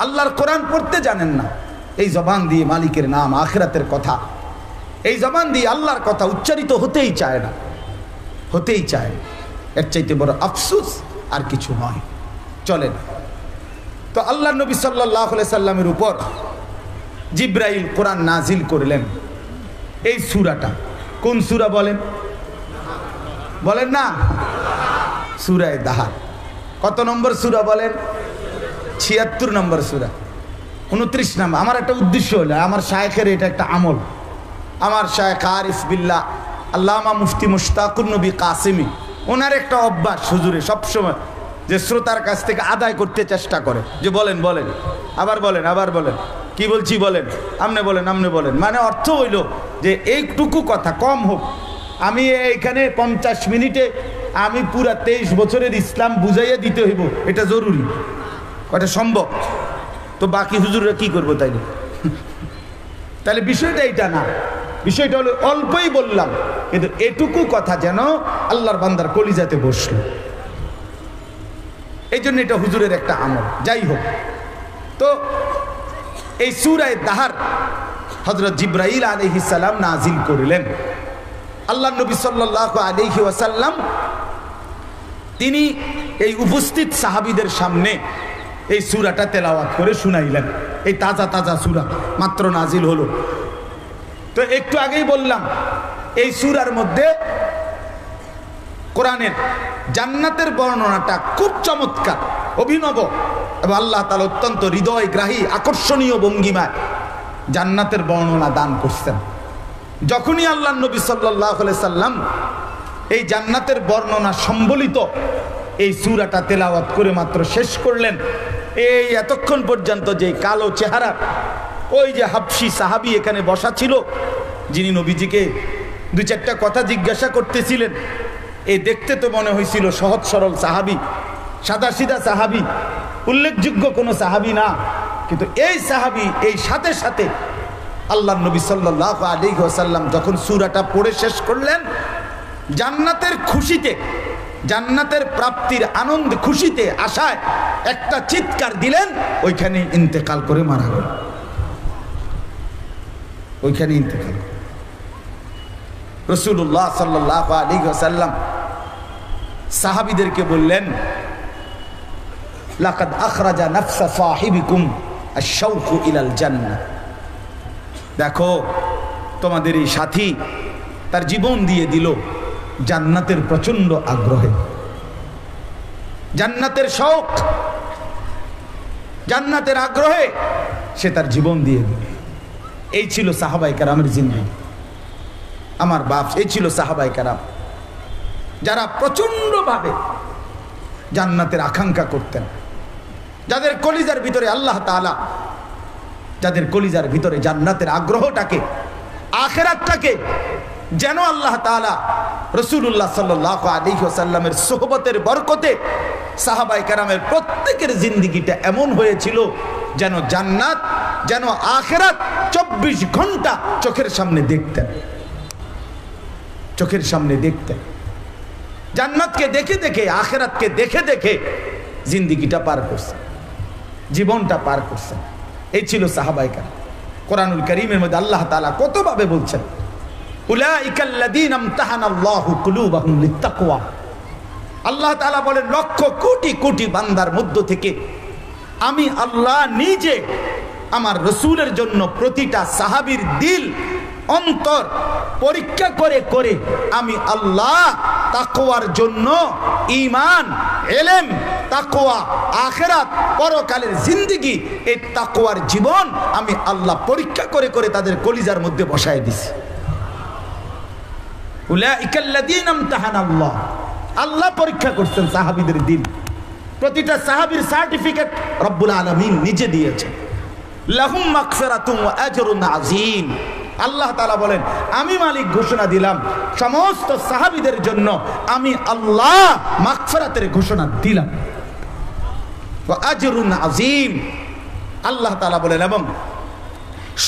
Speaker 1: আল্লাহর কোরআন পড়তে জানেন না। এই জবান দিয়ে মালিকের নাম, আখিরাতের কথা, এই জবান দিয়ে আল্লাহর কথা উচ্চারিত হতেই চায় না, হতেই চায় না। এর চাইতে বড় আফসোস আর কিছু নয়, চলে না। তো আল্লাহ নবী সাল্লাল্লাহু আলাইহি সাল্লামের উপর জিবরাইল কোরআন নাজিল করলেন। এই সূরাটা কোন সূরা বলেন? বলেন না, সূরা দাহার। কত নম্বর সূরা বলেন? ৭৬ নম্বর সূরা, ২৯ নম্বর। আমার একটা উদ্দেশ্য হলো, আমার শায়েখের এটা একটা আমল, আমার শায়েখ আরিফ বিল্লাহ আল্লামা মুফতি মুশতাকুর নবী কাসিমি, ওনার একটা অভ্যাস হুজুরে সবসময় যে শ্রোতার কাছ থেকে আদায় করতে চেষ্টা করে, যে বলেন বলেন আবার বলেন আবার বলেন, কি বলছি বলেন, আমনে বলেন আমনে বলেন, মানে অর্থ হইল যে এইটুকু কথা কম হোক, আমি এইখানে 50 মিনিটে আমি পুরা 23 বছরের ইসলাম বুঝাইয়া দিতে হইব, এটা জরুরি, এটা সম্ভব। তো বাকি হুজুররা কি করবো তাইলে? তাহলে বিষয়টা এইটা না, বিষয়টা হলো অল্পই বললাম, কিন্তু এটুকু কথা যেন আল্লাহর বান্দার কলিজাতে বসল, এই জন্য এটা হুজুরের একটা আমল। যাই হোক, তো এই সূরা দাহার হযরত জিবরাইল আলাইহিস সালাম নাজিল করিলেন। আল্লাহ নবী সাল্লাল্লাহু আলাইহি ওয়াসাল্লাম তিনি এই উপস্থিত সাহাবীদের সামনে এই সূরাটা তেলাওয়াত করে শুনাইলেন। এই তাজা তাজা সূরা মাত্র নাজিল হলো। তো একটু আগেই বললাম এই সূরার মধ্যে কোরআনের জান্নাতের বর্ণনাটা খুব চমৎকার, অভিনব, এবং আল্লাহ তাআলা অত্যন্ত হৃদয়গ্রাহী আকর্ষণীয় ভঙ্গিমায় জান্নাতের বর্ণনা দান করছেন। যখনই আল্লাহ নবী সাল্লাল্লাহু আলাইহি সাল্লাম এই জান্নাতের বর্ণনা সম্বলিত এই সূরাটা তেলাওয়াত করে মাত্র শেষ করলেন, এই এতক্ষণ পর্যন্ত যে কালো চেহারা ওই যে হাবশি সাহাবী এখানে বসা ছিল, যিনি নবীজিকে 2-4টা কথা জিজ্ঞাসা করতেছিলেন, এই দেখতে তো মনে হয়েছিল সহজ সরল সাহাবী, সাদা সিধা সাহাবী, উল্লেখযোগ্য কোনো সাহাবী না, কিন্তু এই সাহাবী এই সাথে সাথে আল্লাহ নবী সাল্লাল্লাহু আলাইহি ওয়াসাল্লাম যখন সূরাটা পড়ে শেষ করলেন, জান্নাতের খুশিতে, জান্নাতের প্রাপ্তির আনন্দ খুশিতে আশায় একটা চিৎকার দিলেন, ওইখানে ইন্তেকাল করে মারা গেল, ওইখানে ইন্তেকাল। রাসূলুল্লাহ সাল্লাল্লাহু আলাইহি ওয়াসাল্লাম সাহাবীদেরকে বললেন, লাকাদ আখরাজা নাফসা সাহিবিকুম আশ-শাওকু ইলাল জান্নাহ, দেখো তোমাদের এই সাথী তার জীবন দিয়ে দিল জান্নাতের প্রচন্ড আগ্রহে, জান্নাতের শৌক, জান্নাতের আগ্রহে সে তার জীবন দিয়ে দিল। এই ছিল সাহাবায়ে কেরামের জিন্দেগি। আমার বাপ, এই ছিল সাহাবায়ে কেরাম, যারা প্রচন্ডভাবে জান্নাতের আকাঙ্ক্ষা করতেন, যাদের কলিজার ভিতরে আল্লাহ তাআলা, যাদের কলিজার ভিতরে জান্নাতের আগ্রহটাকে, আখিরাতটাকে যেন আল্লাহ তাআলা রাসূলুল্লাহ সাল্লাল্লাহু আলাইহি ওয়াসাল্লামের সোহবতের বরকতে সাহাবায়ে কেরামের প্রত্যেকের জিন্দেগিটা এমন হয়েছিল যেন জান্নাত, যেন আখিরাত 24 ঘন্টা চোখের সামনে দেখতেন, চোখের সামনে দেখতেন। জান্নাতকে দেখে দেখে, আখিরাতকে দেখে দেখে জিন্দেগিটা পার করছে, জীবনটা পার করছে। এই ছিল সাহাবায়ে কেরাম। কোরআনুল কারীমের মধ্যে আল্লাহ তাআলা কতভাবে বলছেন, উলাইকাল্লাযীনা ইমতাহানাল্লাহু কুলুবাহুম লিত্তাকওয়া। আল্লাহ তাআলা বলেন, লক্ষ কোটি কোটি বান্দার মধ্য থেকে আমি আল্লাহ নিজে আমার রাসূলের জন্য প্রতিটা সাহাবীর দিল, অন্তর পরীক্ষা করে করে আমি আল্লাহ তাকওয়ার জন্য ঈমান, ইলম, তাকওয়া, আখিরাত, পরকালের জিন্দেগি, এই তাকওয়ার জীবন আমি আল্লাহ পরীক্ষা করে করে তাদের কলিজার মধ্যে বসায় দিছি। উলাইকাল্লাযীনা ইমতাহানাল্লাহ, আল্লাহ পরীক্ষা করছেন সাহাবীদের দিল। প্রতিটা সাহাবীর সার্টিফিকেট রব্বুল আলামিন নিজে দিয়েছেন। লাহুম মাগফিরাতুন ওয়া আজরুন আযীম। আল্লাহ তাআলা বলেন, আমি মালিক ঘোষণা দিলাম সমস্ত সাহাবীদের জন্য আমি আল্লাহ মাগফিরাতের ঘোষণা দিলাম, ওয়া আজরুন আযীম। আল্লাহ তাআলা বলেন, এবং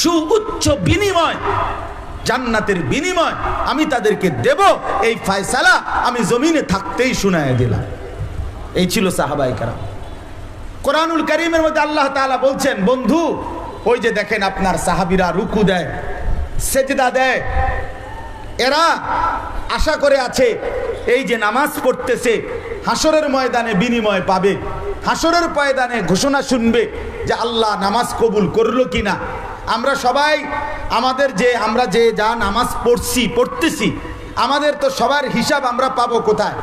Speaker 1: সুউচ্চ বিনিময়, জান্নাতের বিনিময় আমি তাদেরকে দেব, এই ফয়সালা আমি জমিনে থাকতেই শুনায়া দিলাম। এই ছিল সাহাবায়ে কেরাম। কোরআনুল কারীমের মধ্যে আল্লাহ তাআলা বলছেন, বন্ধু ওই যে দেখেন আপনার সাহাবীরা রুকু দেয়, সেজদা দেয়, এরা আশা করে আছে এই যে নামাজ পড়তেছে হাসরের ময়দানে বিনিময় পাবে, হাসরের ময়দানে ঘোষণা শুনবে যে আল্লাহ নামাজ কবুল করলো কিনা। আমরা সবাই আমরা যে যা নামাজ পড়তেছি আমাদের তো সবার হিসাব আমরা পাবো কোথায়?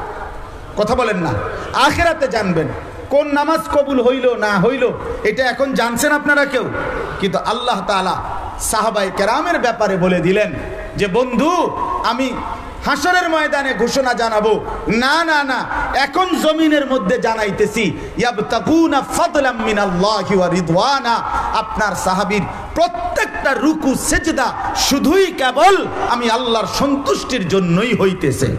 Speaker 1: কথা বলেন না, আখিরাতে জানবেন কোন নামাজ কবুল হইল না হইল, এটা এখন জানছেন আপনারা কেউ? কিন্তু আল্লাহ তাআলা সাহাবায়ে কেরামের ব্যাপারে বলে দিলেন যে বন্ধু আমি হাসরের ময়দানে ঘোষণা জানাবো, না না না, এখন জমিনের মধ্যে জানাইতেছি ইয়াবতাগুনা ফাদলাম মিনাল্লাহি ওয়া রিদওয়ানা। আপনার সাহাবীর প্রত্যেকটা রুকু সেজদা শুধুই কেবল আমি আল্লাহর সন্তুষ্টির জন্যই হইতেছে।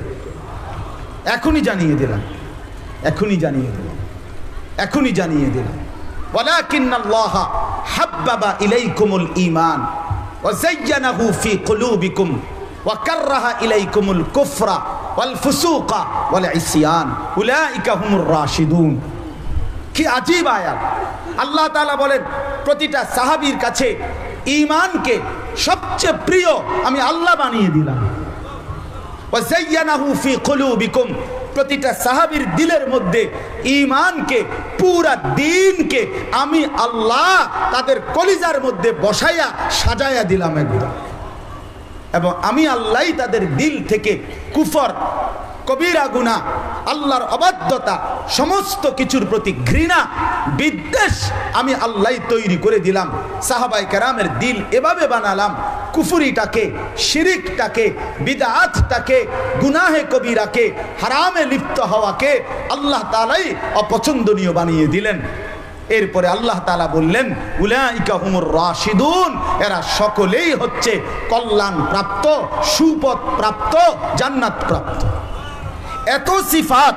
Speaker 1: এখনই জানিয়ে দিলাম, এখনই জানিয়ে দিলাম, এখনই জানিয়ে দিলাম। ওয়ালাকিন্নাল্লাহা হাব্বাবা ইলাইকুমুল ঈমান ওয়া যায়্যানাহু ফি কুলুবিকুম ওয়া কাররাহা ইলাইকুমুল কুফরা ওয়াল ফুসুকা ওয়াল ইসয়ান উলাইকা হুমুর রাশিদুন। কি আজীব আয়াত! আল্লাহ তাআলা বলেন প্রতিটা সাহাবীর কাছে ঈমানকে সবচেয়ে প্রিয় আমি আল্লাহ বানিয়ে দিলাম। ওয়া যায়্যানাহু ফি কুলুবিকুম, প্রতিটা সাহাবীর দিলের মধ্যে ঈমানকে, পুরা দ্বীনকে আমি আল্লাহ তাদের কলিজার মধ্যে বসায়া সাজায়া দিলাম একদম। এবং আমি আল্লাহই তাদের দিল থেকে কুফর, কবিরা গুনাহ, আল্লাহর অবাধ্যতা, সমস্ত কিছুর প্রতি ঘৃণা, বিদ্বেষ আমি আল্লাহই তৈরি করে দিলাম। সাহাবায়ে কেরামের দিল এভাবে বানালাম, কুফরিটাকে, শিরিকটাকে, বিদআতটাকে, গুনাহে কবিরাকে, হারামে লিপ্ত হওয়াকে আল্লাহ তাআলাই অপছন্দনীয় বানিয়ে দিলেন। এরপরে আল্লাহ তাআলা বললেন উলাইকা হুমুর রাশিদুন, এরা সকলেই হচ্ছে কল্যাণ প্রাপ্ত, সুপথ প্রাপ্ত, জান্নাত প্রাপ্ত। এত সিফাত,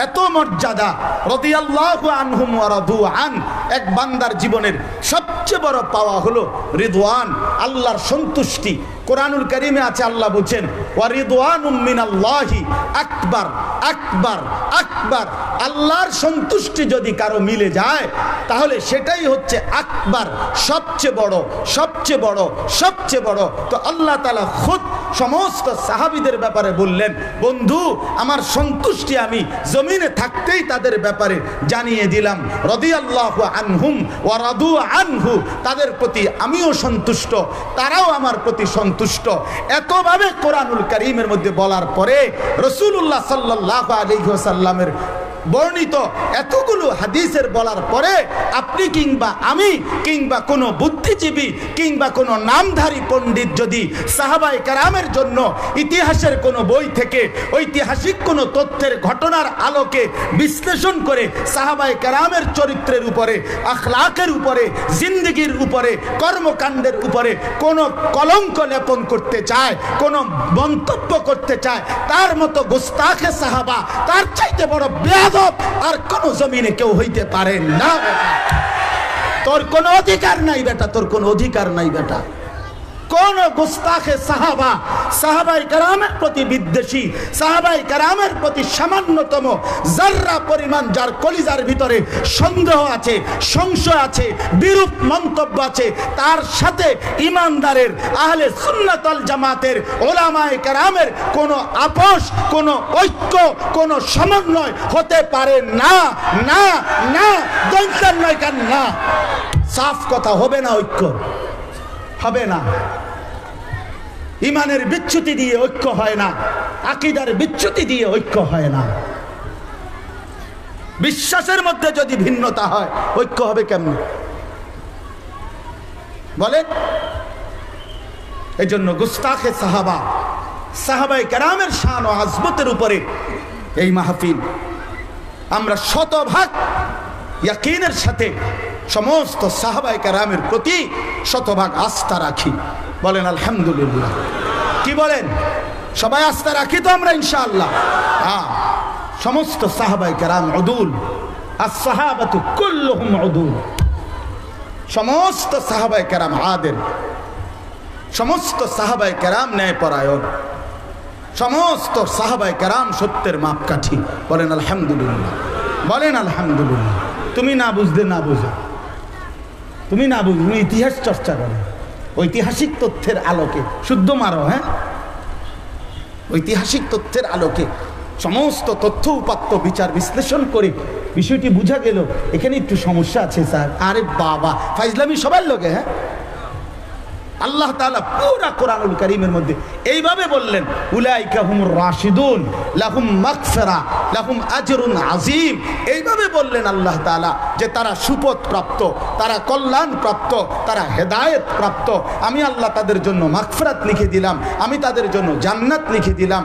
Speaker 1: এত মর্যাদা, রাদিয়াল্লাহু আনহুম ওয়া রাদু আন। এক বান্দার জীবনের সবচেয়ে বড় পাওয়া হলো রিদওয়ান, আল্লাহর সন্তুষ্টি। কোরআনুল কারীমে আছে, আল্লাহ বলেন ওয়া রিদওয়ানুম মিনাল্লাহি আকবার, আকবার, আকবার। আল্লাহর সন্তুষ্টি যদি কারো মিলে যায় তাহলে সেটাই হচ্ছে আকবার, সবচেয়ে বড়, সবচেয়ে বড়, সবচেয়ে বড়। তো আল্লাহ তাআলা খুদ সমস্ত সাহাবীদের ব্যাপারে বললেন, বন্ধু আমার সন্তুষ্টি আমি জমিনে থাকতেই তাদের ব্যাপারে জানিয়ে দিলাম। রাদিয়াল্লাহু আনহুম ওয়া রাদু আনহু, তাদের প্রতি আমিও সন্তুষ্ট, তারাও আমার প্রতি সন্তুষ্ট। এতভাবে কোরআনুল কারীমের মধ্যে বলার পরে রাসূলুল্লাহ সাল্লাল্লাহু আলাইহি ওয়াসাল্লামের বর্ণিত এতগুলো হাদিসের বলার পরে আপনি কিংবা আমি কিংবা কোনো বুদ্ধিজীবী কিংবা কোনো নামধারী পণ্ডিত যদি সাহাবায়ে কেরামের জন্য ইতিহাসের কোনো বই থেকে ঐতিহাসিক কোনো তথ্যের ঘটনার আলোকে বিশ্লেষণ করে সাহাবায়ে কেরামের চরিত্রের উপরে, আখলাকের উপরে, জিন্দেগির উপরে, কর্মকাণ্ডের উপরে কোনো কলঙ্ক লেপন করতে চায়, কোনো মন্তব্য করতে চায়, তার মতো গোস্তাখে সাহাবা, তার চাইতে বড় বেয়াদব আর কোন জমিনে কেউ হইতে পারে না। তোর কোনো অধিকার নাই বেটা, তোর কোনো অধিকার নাই বেটা। কোন গোস্তাখে সাহাবা, সাহাবায়ে কেরামের প্রতি বিদ্বেষী, সাহাবায়ে কেরামের প্রতি সামান্যতম যাররা পরিমাণ যার কলিজার ভিতরে সন্দেহ আছে, সংশয় আছে, বিরূপ মন্তব্য আছে, তার সাথে ইমানদারের, আহলে সুন্নাত ওয়াল জামাতের উলামায়ে কেরামের কোনো আপোষ, কোনো ঐক্য, কোনো সমন্বয় হতে পারে না, না, না, দৈন্যান নয় কেন না। সাফ কথা, হবে না, ঐক্য হবে না। ইমানের বিচ্যুতি দিয়ে ঐক্য হয় না, আকীদার বিচ্যুতি দিয়ে ঐক্য হয় না। বিশ্বাসের মধ্যে যদি ভিন্নতা হয় ঐক্য হবে কেমন বলেন? এই জন্য গুস্তাখে সাহাবা, সাহাবায়ে কেরামের শান ও আজমতের উপরে এই মাহফিল। আমরা শতভাগ ইয়াকিনের সাথে সমস্ত সাহাবায়ে কেরামের প্রতি শতভাগ আস্থা রাখি। বলেন আলহামদুলিল্লাহ। কি বলেন? সবাই আস্থা রাখি তো আমরা ইনশাআল্লাহ। হ্যাঁ, সমস্ত সাহাবায়ে কেরাম উদুল, আস-সাহাবাতু কুল্লুহুম উদুল। সমস্ত সাহাবায়ে কেরাম আদিল, সমস্ত সাহাবায়ে কেরাম ন্যায়পরায়ণ, সমস্ত সাহাবায়ে কেরাম সত্যের মাপকাঠি। বলেন আলহামদুলিল্লাহ, বলেন আলহামদুলিল্লাহ। তুমি না বুঝলে না বুঝো, তুমি না বুঝলে, তুমি ইতিহাস চর্চা করো, ঐতিহাসিক তথ্যের আলোকে শুদ্ধ মারো। হ্যাঁ, ঐতিহাসিক তথ্যের আলোকে সমস্ত তথ্য উপাত্ত বিচার বিশ্লেষণ করে বিষয়টি বোঝা গেল এখানে একটু সমস্যা আছে স্যার। আরে বাবা, ফাইজলামি সবার লোকে। হ্যাঁ, আল্লাহ তাআলা পুরা কোরআনুল কারীমের মধ্যে এইভাবে বললেন উলাইকা হুমুর রাশিদুন লাহুম মাগফিরা লাহুম আজরুন আযীম। এইভাবে বললেন আল্লাহ তাআলা যে তারা সুপথ প্রাপ্ত, তারা কল্যাণ প্রাপ্ত, তারা হেদায়েত প্রাপ্ত। আমি আল্লাহ তাদের জন্য মাগফিরাত লিখে দিলাম, আমি তাদের জন্য জান্নাত লিখে দিলাম।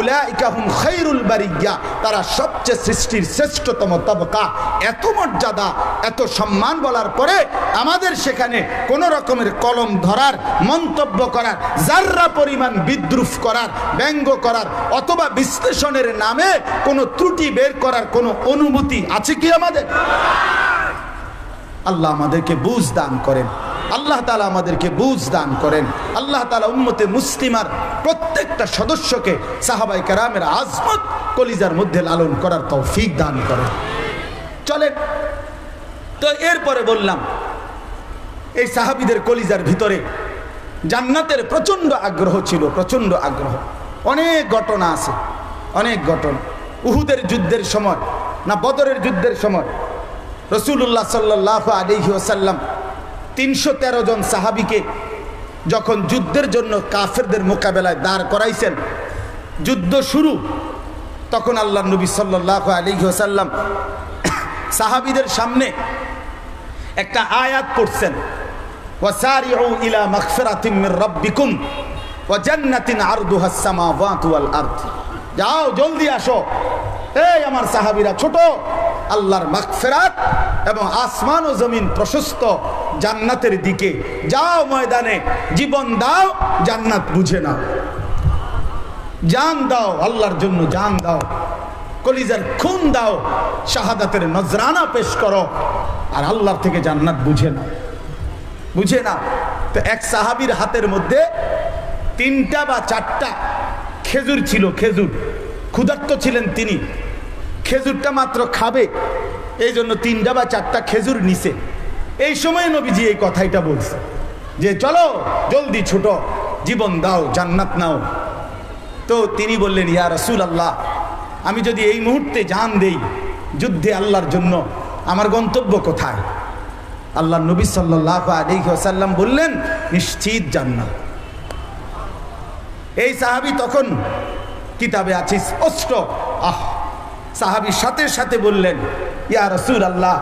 Speaker 1: উলাইকা হুম খায়রুল বারিয়া, তারা সবচেয়ে সৃষ্টির শ্রেষ্ঠতম তবকা। এত মর্যাদা, এত সম্মান বলার পরে আমাদের সেখানে কোন রকমের কলম ধরার, মন্তব্য করার, যাররা পরিমাণ বিদ্রুপ করার, ব্যঙ্গ করার অথবা বিশ্লেষণের নামে কোনো ত্রুটি বের করার কোনো অনুমতি আছে কি আমাদের? আল্লাহ আমাদেরকে বুঝ দান করেন, আল্লাহ তাআলা আমাদেরকে বুঝ দান করেন। আল্লাহ তাআলা উম্মতে মুসলিমার প্রত্যেকটা সদস্যকে সাহাবায়ে কেরামের আজমত কলিজার মধ্যে লালন করার তৌফিক দান করেন। চলেন তো এরপরে বললাম এই সাহাবীদের কলিজার ভিতরে জান্নাতের প্রচন্ড আগ্রহ ছিল, প্রচন্ড আগ্রহ। অনেক ঘটনা আছে, অনেক ঘটনা। উহুদের যুদ্ধের সময় না বদরের যুদ্ধের সময় রাসূলুল্লাহ সাল্লাল্লাহু আলাইহি ওয়াসাল্লাম 313 জন সাহাবীকে যখন যুদ্ধের জন্য কাফেরদের মোকাবেলায় দাঁড় করাইছেন, যুদ্ধ শুরু, তখন আল্লাহর নবী সাল্লাল্লাহু আলাইহি ওয়াসাল্লাম সাহাবীদের সামনে একটা আয়াত পড়ছেন, ওয়াসারিউ ইলা মাগফিরাতিম মির রাব্বিকুম ওয়া জান্নাতিন আরদুহাস সামাওয়াতু ওয়াল আরদ। যাও জলদি আসো, এই আমার সাহাবীরা, ছোট আল্লাহর মাগফিরাত এবং আসমান ও জমিন প্রশস্ত জান্নাতের দিকে যাও, ময়দানে জীবন দাও, জান্নাত বুঝে নাও, জান দাও, আল্লাহর জন্য জান দাও, কলিজার খুন দাও, শাহাদাতের নজরানা পেশ করো, আর আল্লাহর থেকে জান্নাত বুঝে নাও, বুঝে নাও। তো এক সাহাবীর হাতের মধ্যে 3টা বা 4টা খেজুর ছিল, খেজুর, ক্ষুধার্ত ছিলেন তিনি, খেজুরটা মাত্র খাবে, এই জন্য 3টা বা 4টা খেজুর নিছে। এই সময় নবীজি এই কথাইটা বলছে যে চলো জলদি ছোট, জীবন দাও, জান্নাত নাও। তো তিনি বললেন, ইয়া রাসূলুল্লাহ, আমি যদি এই মুহূর্তে জান দেই যুদ্ধে আল্লাহর জন্য, আমার গন্তব্য কোথায়? আল্লাহ নবী সাল্লাল্লাহু আলাইহি ওয়াসাল্লাম বললেন, নিশ্চিত জান্নাত। এই সাহাবী তখন কিতাবে আছে স্পষ্ট, সাহাবী সাথে সাথে বললেন, ইয়া রাসূলুল্লাহ,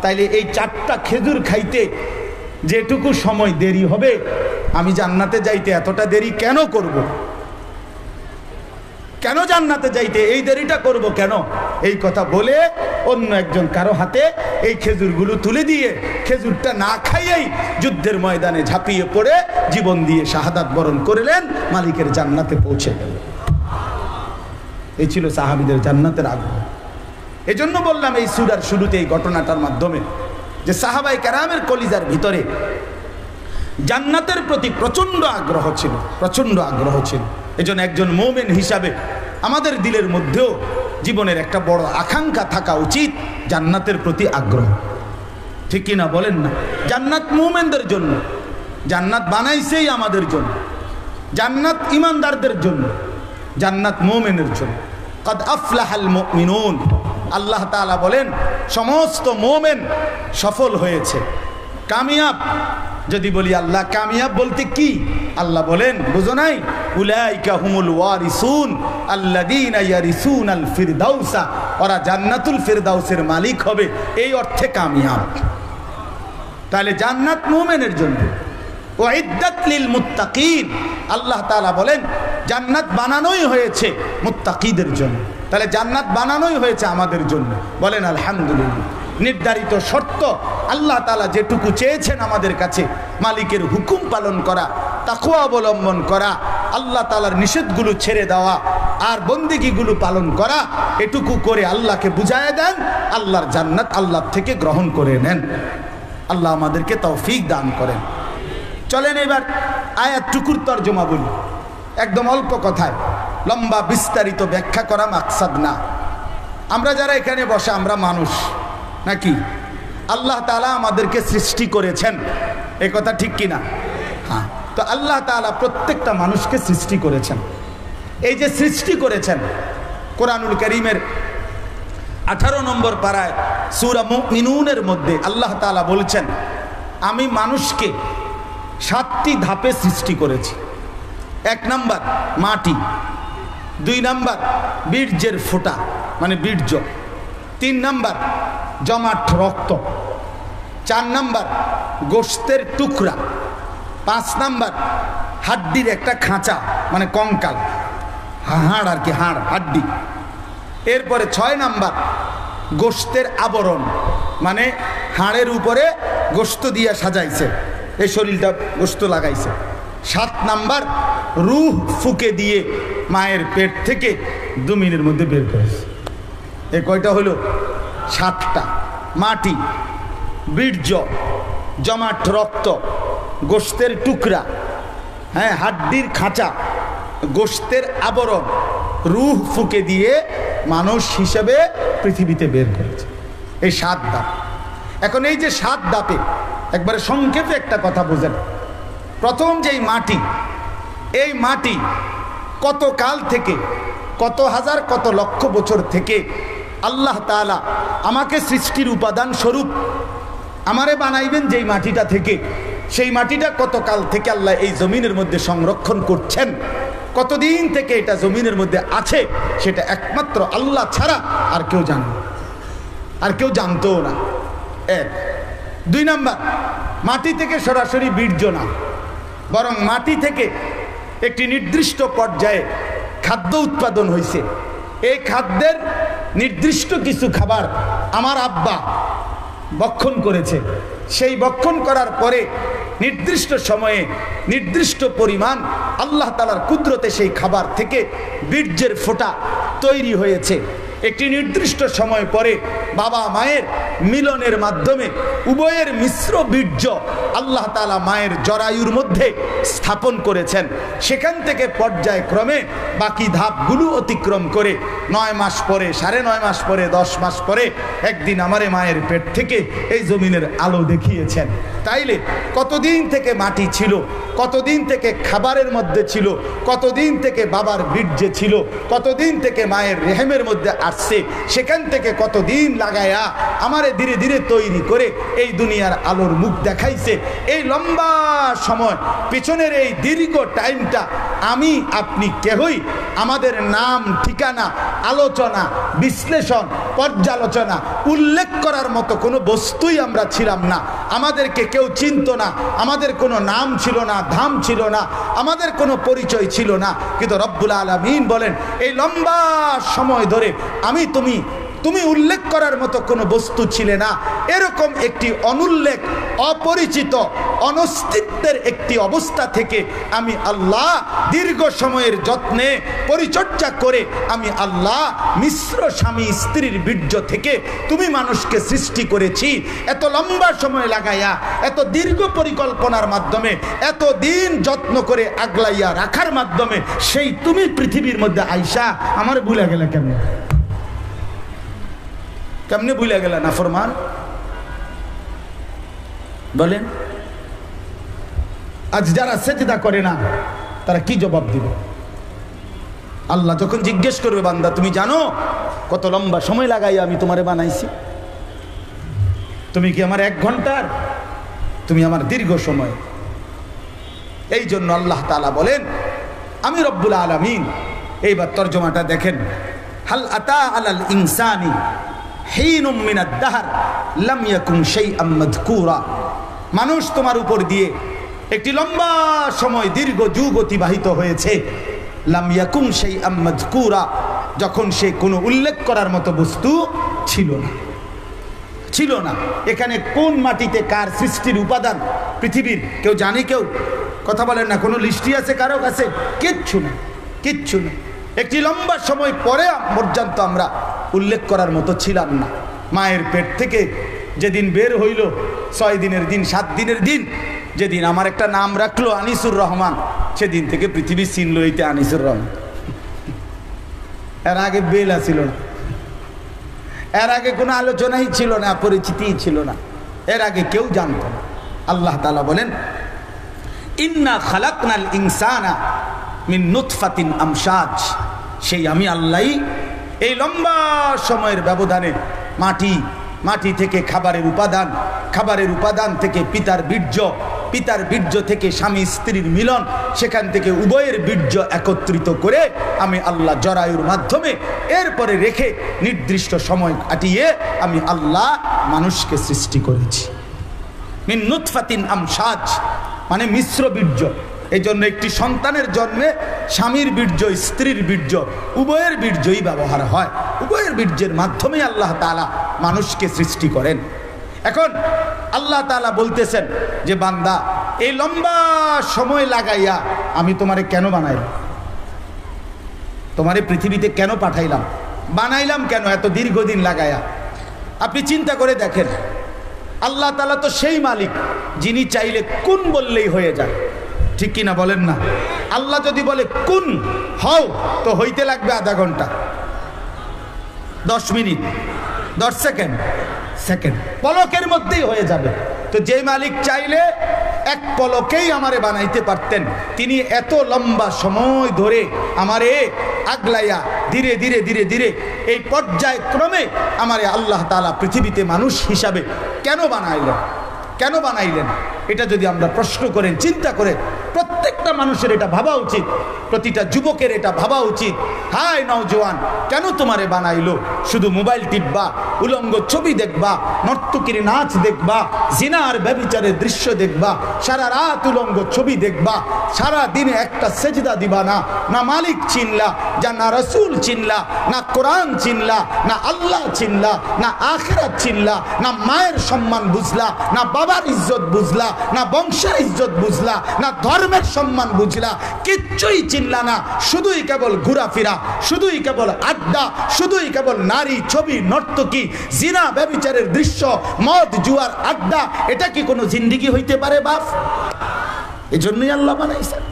Speaker 1: তাইলে এই 4টা খেজুর খাইতে যেটুকু সময় দেরি হবে, আমি জান্নাতে যাইতে এতটা দেরি কেন করব? কেন জান্নাতে যাইতে এই দেরিটা করব কেন? এই কথা বলে অন্য একজন কারো হাতে এই খেজুরগুলো তুলে দিয়ে খেজুরটা না খাইয়েই যুদ্ধের ময়দানে ঝাঁপিয়ে পড়ে জীবন দিয়ে শাহাদাত বরণ করলেন, মালিকের জান্নাতে পৌঁছে গেলেন। এই ছিল সাহাবীদের জান্নাতের আগ্রহ। এজন্য বললাম এই সূরার শুরুতে এই ঘটনাটার মাধ্যমে যে সাহাবায়ে কেরামের কলিজার ভিতরে জান্নাতের প্রতি প্রচন্ড আগ্রহ ছিল, প্রচন্ড আগ্রহ ছিল। এজন্য একজন মুমিন হিসাবে আমাদের দিলের মধ্যেও জীবনের একটা বড় আকাঙ্ক্ষা থাকা উচিত জান্নাতের প্রতি আগ্রহ, ঠিক কি না বলেন না? জান্নাত মুমিনদের জন্য, জান্নাত বানাইছেই আমাদের জন্য, জান্নাত ঈমানদারদের জন্য, জান্নাত মুমিনের জন্য। কদ আফলাহাল মুমিনুন, আল্লাহ তাআলা বলেন সমস্ত মুমিন সফল হয়েছে, কামিয়াব। যদি বলি আল্লাহ কামিয়াব বলতে কি, আল্লাহ বলেন বুঝো নাই, উলাইকা হুমুল ওয়ারিসুন আল্লাযীনা ইয়ারিসুনাল ফিরদাউসা, ওরা জান্নাতুল ফিরদাউসের মালিক হবে, এই অর্থে কামিয়াব। তাহলে জান্নাত মুমিনের জন্য। ওয়াইদ্দাত লিল মুত্তাকিন, আল্লাহ তাআলা বলেন জান্নাত বানানোই হয়েছে মুত্তাকিদের জন্য। তাহলে জান্নাত বানানোই হয়েছে আমাদের জন্য, বলেন আলহামদুলিল্লাহ। নির্ধারিত শর্ত আল্লাহ তাআলা যেটুকু চেয়েছেন আমাদের কাছে, মালিকের হুকুম পালন করা, তাকওয়া অবলম্বন করা, আল্লাহ তাআলার নিষেধগুলো ছেড়ে দেওয়া আর বন্দেগীগুলো পালন করা, এটুকু করে আল্লাহকে বুঝায় দেন, আল্লাহর জান্নাত আল্লাহ থেকে গ্রহণ করে নেন। আল্লাহ আমাদেরকে তৌফিক দান করেন। চলেন এবার আয়াতটুকুর তর্জমা বলি, একদম অল্প কথায়, লম্বা বিস্তারিত ব্যাখ্যা করা মাকসাদ না। আমরা যারা এখানে বসে আমরা মানুষ নাকি? আল্লাহ তাআলা আমাদেরকে সৃষ্টি করেছেন, এ কথা ঠিক কিনা? হ্যাঁ। তো আল্লাহ তাআলা প্রত্যেকটা মানুষকে সৃষ্টি করেছেন। এই যে সৃষ্টি করেছেন, কোরআনুল কারীমের 18 নম্বর পারায় সূরা মুমিনুনের মধ্যে আল্লাহ তাআলা বলছেন, আমি মানুষকে 7টি ধাপে সৃষ্টি করেছি। এক নাম্বার মাটি, 2 নাম্বার বীর্যের ফোঁটা মানে বীর্য, 3 নাম্বার জমাট রক্ত, 4 নাম্বার গোশতের টুকরা, 5 নাম্বার হাড্ডির একটা খাঁচা মানে কঙ্কাল, হাড় আর কি, হাড় হাড্ডি। এরপরে 6 নাম্বার গোশতের আবরণ মানে হাড়ের উপরে গোশত দিয়ে সাজাইছে, এই শরীরটা গোশত লাগাইছে। 7 নাম্বার রূহ ফুকে দিয়ে মায়ের পেট থেকে জমিনের মধ্যে বের করেছে। এ কয়টা হলো? 7টা। মাটি, বীর্য, জমাট রক্ত, গোশতের টুকরা, হ্যাঁ হাড্ডির খাঁচা, গোশতের আবরণ, রূহ ফুকে দিয়ে মানুষ হিসেবে পৃথিবীতে বের করেছে। এই 7 ধাপ। এখন এই যে 7 ধাপে একবারে সংক্ষেপে একটা কথা বোঝেন। প্রথম যেই মাটি, এই মাটি কত কাল থেকে, কত হাজার কত লক্ষ বছর থেকে আল্লাহ তাআলা আমাকে সৃষ্টির উপাদান স্বরূপ আমারে বানাইবেন যেই মাটিটা থেকে, সেই মাটিটা কত কাল থেকে আল্লাহ এই জমিনের মধ্যে সংরক্ষণ করছেন, কতদিন থেকে এটা জমিনের মধ্যে আছে, সেটা একমাত্র আল্লাহ ছাড়া আর কেউ জানে না, আর কেউ জানতো না। 1। 2 নাম্বার মাটি থেকে সরাসরি বীর্য না, বরং মাটি থেকে একটি নির্দিষ্ট পর্যায়ে খাদ্য উৎপাদন হয়েছে। এই খাদ্যের নির্দিষ্ট কিছু খাবার আমার আব্বা ভক্ষণ করেছে, সেই ভক্ষণ করার পরে নির্দিষ্ট সময়ে নির্দিষ্ট পরিমাণ আল্লাহ তাআলার কুদরতে সেই খাবার থেকে বীর্যের ফোঁটা তৈরি হয়েছে। একটি নির্দিষ্ট সময় পরে বাবা মায়ের মিলনের মাধ্যমে উভয়ের মিশ্র বীর্য আল্লাহ তাআলা মায়ের জরায়ুর মধ্যে স্থাপন করেছেন। সেখান থেকে পর্যায়ক্রমে বাকি ধাপগুলো অতিক্রম করে 9 মাস পরে, 9.5 মাস পরে, 10 মাস পরে একদিন আমারে মায়ের পেট থেকে এই জমিনের আলো দেখিয়েছেন। তাইলে কতদিন থেকে মাটি ছিল, কতদিন থেকে খাবারের মধ্যে ছিল, কতদিন থেকে বাবার বীর্যে ছিল, কতদিন থেকে মায়ের রেহেমের মধ্যে আসছে, সেখান থেকে কতদিন লাগায়া আমারে ধীরে ধীরে তৈরি করে এই দুনিয়ার আলোর মুখ দেখাইছে। এই লম্বা সময় পিছনের এই দীর্ঘ টাইমটা আমি আপনি কেহই আমাদের নাম, ঠিকানা, আলোচনা, বিশ্লেষণ, পর্যালোচনা, উল্লেখ করার মতো কোনো বস্তুই আমরা ছিলাম না। আমাদেরকে কেউ চিনত না, আমাদের কোনো নাম ছিল না, ধাম ছিল না, আমাদের কোনো পরিচয় ছিল না। কিন্তু রব্বুল আলামিন বলেন এই লম্বা সময় ধরে আমি তুমি উল্লেখ করার মতো কোনো বস্তু ছিলে না। এরকম একটি অনুল্লেখ, অপরিচিত, অনস্তিত্বের একটি অবস্থা থেকে আমি আল্লাহ দীর্ঘ সময়ের যত্নে পরিচর্যা করে আমি আল্লাহ মিশ্র স্বামী স্ত্রীর বীর্য থেকে তুমি মানুষকে সৃষ্টি করেছি। এত লম্বা সময় লাগাইয়া, এত দীর্ঘ পরিকল্পনার মাধ্যমে, এত দিন যত্ন করে আগলাইয়া রাখার মাধ্যমে সেই তুমি পৃথিবীর মধ্যে আইসা আমার ভুলে গেলে কেমনে? কেমনে ভুলে গেল নাফরমান? বলেন। আজ যারা সেজদা করে না তারা কি জবাব দিবে? আল্লাহ যখন জিজ্ঞেস করবে বান্দা তুমি জানো কত লম্বা সময় লাগাই আমি তোমারে বানাইছি? তুমি কি আমার 1 ঘন্টার? তুমি আমার দীর্ঘ সময়। এই জন্য আল্লাহ তাআলা বলেন আমি রব্বুল আলামিন। এইবার তরজমাটা দেখেন, হাল আতা আলাল ইনসানি হিনুম মিনাদ দাহর লাম ইয়াকুন শাইআম মাযকুরা। মানুষ তোমার উপর দিয়ে একটি লম্বা সময়, দীর্ঘ যুগ অতিবাহিত হয়েছে। লাম ইয়াকুন শাইআম মাযকুরা, যখন সে কোনো উল্লেখ করার মতো বস্তু ছিল না। এখানে কোন মাটিতে কার সৃষ্টির উপাদান পৃথিবীর কেউ জানে? কেউ কথা বলেন না। কোনো লিস্টি আছে কারো কাছে? কিচ্ছু না। একটি লম্বা সময় পরে পর্যন্ত আমরা উল্লেখ করার মতো ছিলাম না। মায়ের পেট থেকে যেদিন বের হইল, 6 দিনের দিন, 7 দিনের দিন, যেদিন আমার একটা নাম রাখলো আনিসুর রহমান, সেদিন থেকে পৃথিবী চিনল এইতে আনিসুর রহমান। এর আগে বেলা ছিল না, এর আগে কোনো আলোচনাই ছিল না, পরিচিতিই ছিল না, এর আগে কেউ জানত না। আল্লাহ তাআলা বলেন ইন্না খালাকনাল ইনসানা মিন নুতফাতিন আমশাজ। সেই আমি আল্লাহই এই লম্বা সময়ের ব্যবধানে মাটি থেকে খাবারের উপাদান থেকে পিতার বীর্য, পিতার বীর্য থেকে স্বামী স্ত্রীর মিলন, সেখান থেকে উভয়ের বীর্য একত্রিত করে আমি আল্লাহ জরায়ুর মাধ্যমে এরপরে রেখে নির্দিষ্ট সময় কাটিয়ে আমি আল্লাহ মানুষকে সৃষ্টি করেছি। মিন নুতফাতিন আমশাজ মানে মিশ্র বীর্য। এই জন্য একটি সন্তানের জন্মে স্বামীর বীর্য স্ত্রীর বীর্য উভয়ের বীর্যই ব্যবহার হয়। উভয়ের বীর্যের মাধ্যমে আল্লাহ তাআলা মানুষকে সৃষ্টি করেন। এখন আল্লাহ তাআলা বলতেছেন যে বান্দা এই লম্বা সময় লাগাইয়া আমি তোমারে কেন বানাইলাম, তোমারে পৃথিবীতে কেন পাঠাইলাম, বানাইলাম কেন এত দীর্ঘদিন লাগাইয়া? আপনি চিন্তা করে দেখেন, আল্লাহ তাআলা তো সেই মালিক যিনি চাইলে কুন বললেই হয়ে যায়, ঠিক কিনা বলেন না? আল্লাহ যদি বলে কুন হও তো হইতে লাগবে আধা ঘন্টা, 10 মিনিট, 10 সেকেন্ড, পলকের মধ্যেই হয়ে যাবে। তো যে মালিক চাইলে এক পলকেই আমারে বানাইতে পারতেন, তিনি এত লম্বা সময় ধরে আমারে আগলাইয়া ধীরে ধীরে ধীরে ধীরে এই পর্যায়ক্রমে আমারে আল্লাহ তাআলা পৃথিবীতে মানুষ হিসাবে কেন বানাইলেন? এটা যদি আমরা প্রশ্ন করেন, চিন্তা করে প্রত্যেকটা মানুষের এটা ভাবা উচিত, প্রতিটা যুবকের এটা ভাবা উচিত। হায় নওজোয়ান, কেন তোমারে বানাইলো? শুধু মোবাইল টিপবা, উলঙ্গ ছবি দেখবা, নর্তকীর নাচ দেখবা, জিনা আর ব্যভিচারের দৃশ্য দেখবা, সারা রাত উলঙ্গ ছবি দেখবা, সারা দিনে একটা সেজদা দিবা না, না মালিক চিনলা, যা না রাসূল চিনলা, না কোরআন চিনলা, না আল্লাহ চিনলা, না আখিরাত চিনলা, না মায়ের সম্মান বুঝলা, না বাবার ইজ্জত বুঝলা, না বংশের ইজ্জত বুঝলা, না ধর্মের সম্মান বুঝলা, কিচ্ছুই চিনলা না। শুধুই কেবল ঘোরাফেরা, শুধুই কেবল আড্ডা, শুধুই কেবল নারী, ছবি, নর্তকী, জিনা, ব্যভিচারের দৃশ্য, মদ, জুয়ার আড্ডা। এটা কি কোনো জিন্দেগি হইতে পারে বাপ? এজন্যই আল্লাহ বানাইছেন।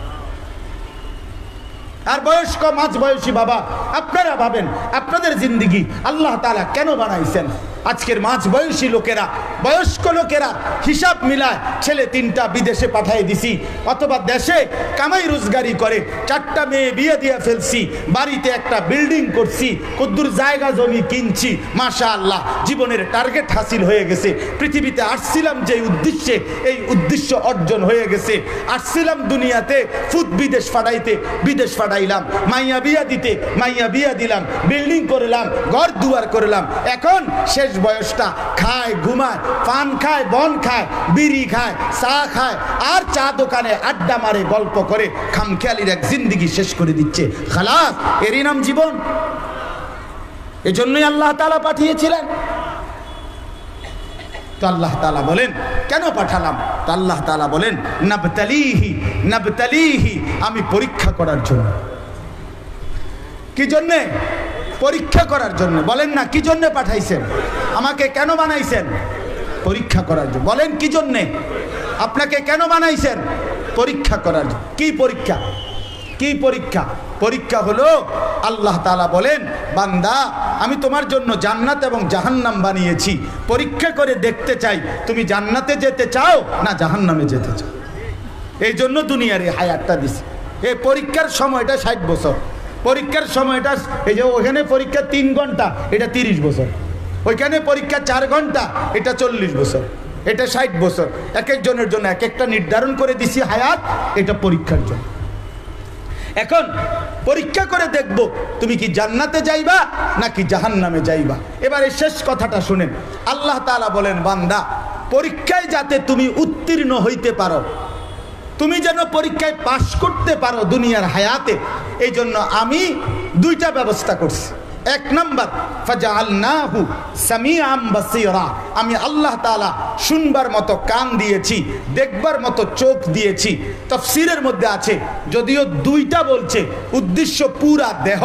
Speaker 1: আর বয়স্ক মাঝ বয়সী বাবা, আপনারা ভাবেন আপনাদের জিন্দেগি আল্লাহ তাআলা কেন বানাইছেন? আজকের মাঝ বয়সী লোকেরা, বয়স্ক লোকেরা হিসাব মিলায় ছেলে 3টা বিদেশে পাঠিয়ে দিছি, অথবা দেশে কামাই রোজগারি করে 4টা মেয়ে বিয়ে দিয়ে ফেলছি, বাড়িতে একটা বিল্ডিং করছি, কদ্দুর জায়গা জমি কিনছি, মাশাআল্লাহ জীবনের টার্গেট হাসিল হয়ে গেছে। পৃথিবীতে আসছিলাম যে উদ্দেশ্যে, এই উদ্দেশ্য অর্জন হয়ে গেছে। আসছিলাম দুনিয়াতে ফুট বিদেশ ফাটাইতে, বিদেশ ফাটাইলাম, মাইয়া বিয়া দিতে, মাইয়া বিয়া দিলাম, বিল্ডিং করলাম, ঘর দুয়ার করলাম। এখন শেষ বয়সটা খায়, ঘুমায়, পান খায়, বন খায়, বিড়ি খায়, চা খায়, আর চা দোকানে আড্ডা মারে, গল্প করে, খামখেয়ালির এক জিন্দেগি শেষ করে দিচ্ছে। খালাস, এরই নাম জীবন। এজন্যই আল্লাহ তাআলা পাঠিয়েছিলেন। তো আল্লাহ তাআলা বলেন কেন পাঠালাম? তো আল্লাহ তাআলা বলেন নাবতালিহি, আমি পরীক্ষা করার জন্য। কি জন্যে? পরীক্ষা করার জন্য। বলেন না কি জন্য পাঠাইছেন? আমাকে কেন বানাইছেন? পরীক্ষা করার জন্য। বলেন কি জন্যে আপনাকে কেন বানাইছেন? পরীক্ষা করার জন্য। কি পরীক্ষা? কি পরীক্ষা? পরীক্ষা হলো আল্লাহ তাআলা বলেন, বান্দা আমি তোমার জন্য জান্নাত এবং জাহান্নাম বানিয়েছি, পরীক্ষা করে দেখতে চাই তুমি জান্নাতে যেতে চাও না জাহান্নামে যেতে চাও। এই জন্য দুনিয়ার এই হায়াতটা দিছি। এই পরীক্ষার সময়টা 60 বছর। পরীক্ষার সময়টা, এই যে ওখানে পরীক্ষা 3 ঘন্টা, এটা 30 বছর। ওইখানে পরীক্ষা 4 ঘন্টা, এটা 40 বছর, এটা 60 বছর। এক একজনের জন্য এক একটা নির্ধারণ করে দিছি হায়াত, এটা পরীক্ষার জন্য। এখন পরীক্ষা করে দেখব তুমি কি জান্নাতে যাইবা নাকি জাহান্নামে যাইবা। এবারে শেষ কথাটা শুনেন। আল্লাহ তাআলা বলেন, বান্দা পরীক্ষায় যাতে তুমি উত্তীর্ণ হইতে পারো, তুমি যেন পরীক্ষায় পাশ করতে পারো দুনিয়ার হায়াতে, এই জন্য আমি 2টা ব্যবস্থা করছি। 1 নাম্বার, ফাজআলনাহু সামিআম বাসীরা, আমি আল্লাহ তাআলা শুনবার মতো কান দিয়েছি, দেখবার মতো চোখ দিয়েছি। তাফসীরের মধ্যে আছে, যদিও 2টা বলছে, উদ্দেশ্য পুরা দেহ।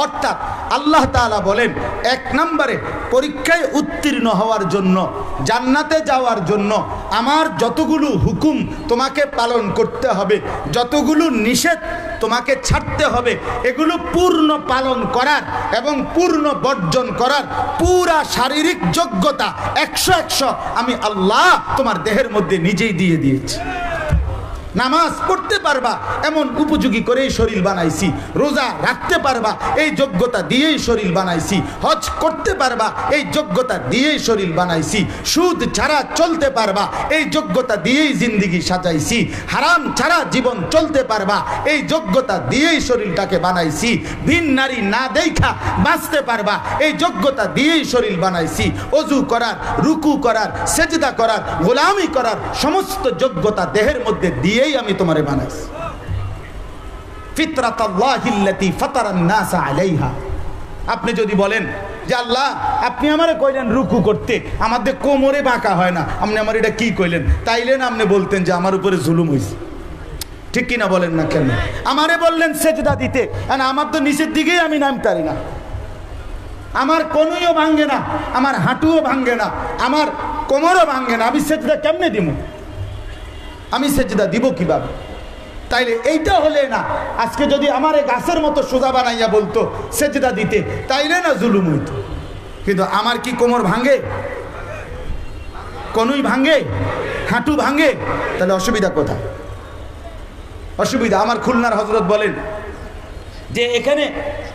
Speaker 1: অর্থাৎ আল্লাহ তাআলা বলেন 1 নম্বরে পরীক্ষায় উত্তীর্ণ হওয়ার জন্য, জান্নাতে যাওয়ার জন্য আমার যতগুলো হুকুম তোমাকে পালন করতে হবে, যতগুলো নিষেধ তোমাকে ছাড়তে হবে, এগুলো পূর্ণ পালন করার এবং পূর্ণ বর্জন করার পুরা শারীরিক যোগ্যতা 100 আমি আল্লাহ তোমার দেহের মধ্যে নিজেই দিয়ে দিয়েছি। নামাজ পড়তে পারবা এমন উপযোগী করেই শরীর বানাইছি, রোজা রাখতে পারবা এই যোগ্যতা দিয়েই শরীর বানাইছি, হজ করতে পারবা এই যোগ্যতা দিয়েই শরীর বানাইছি, সুদ ছাড়া চলতে পারবা এই যোগ্যতা দিয়েই জিন্দেগি সাজাইছি, হারাম ছাড়া জীবন চলতে পারবা এই যোগ্যতা দিয়েই শরীরটাকে বানাইছি, ভিন নারী না দেখা বাঁচতে পারবা এই যোগ্যতা দিয়েই শরীর বানাইছি, ওযু করার, রুকু করার, সেজদা করার, গোলামি করার সমস্ত যোগ্যতা দেহের মধ্যে দিয়েই আমি তোমারে বানাইছি। ফিতরাতাল্লাহিল্লাতী ফাতারান নাস আলাইহা। আপনি যদি বলেন যে আল্লাহ আপনি আমারে কইলেন রুকু করতে, আমাদের কোমরে বাঁকা হয় না, আপনি আমার এটা কি কইলেন, তাইলে না আপনি বলতেন যে আমার উপরে জুলুম হইছে। ঠিক কিনা বলেন না কেন? আমারে বললেন সেজদা দিতে, আমার তো নিচের দিকেই আমি নামতারি না, আমার কোনইও ভাঙ্গে না, আমার হাঁটুও ভাঙ্গে না, আমার কোমরও ভাঙ্গে না, আমি সেজদা কেমনে দিব? আমি সেজদা দিব কিভাবে? তাইলে এইটা হলে না, আজকে যদি আমারে গাছের মতো সোজা বানাইয়া বলতো সেজদা দিতে, তাইলে না জুলুম হইতো। কিন্তু আমার কি কোমর ভাঙ্গে, কোনই ভাঙ্গে, হাঁটু ভাঙ্গে? তাহলে অসুবিধা কোথায়? অসুবিধা আমার খুলনার হযরত বলেন যে এখানে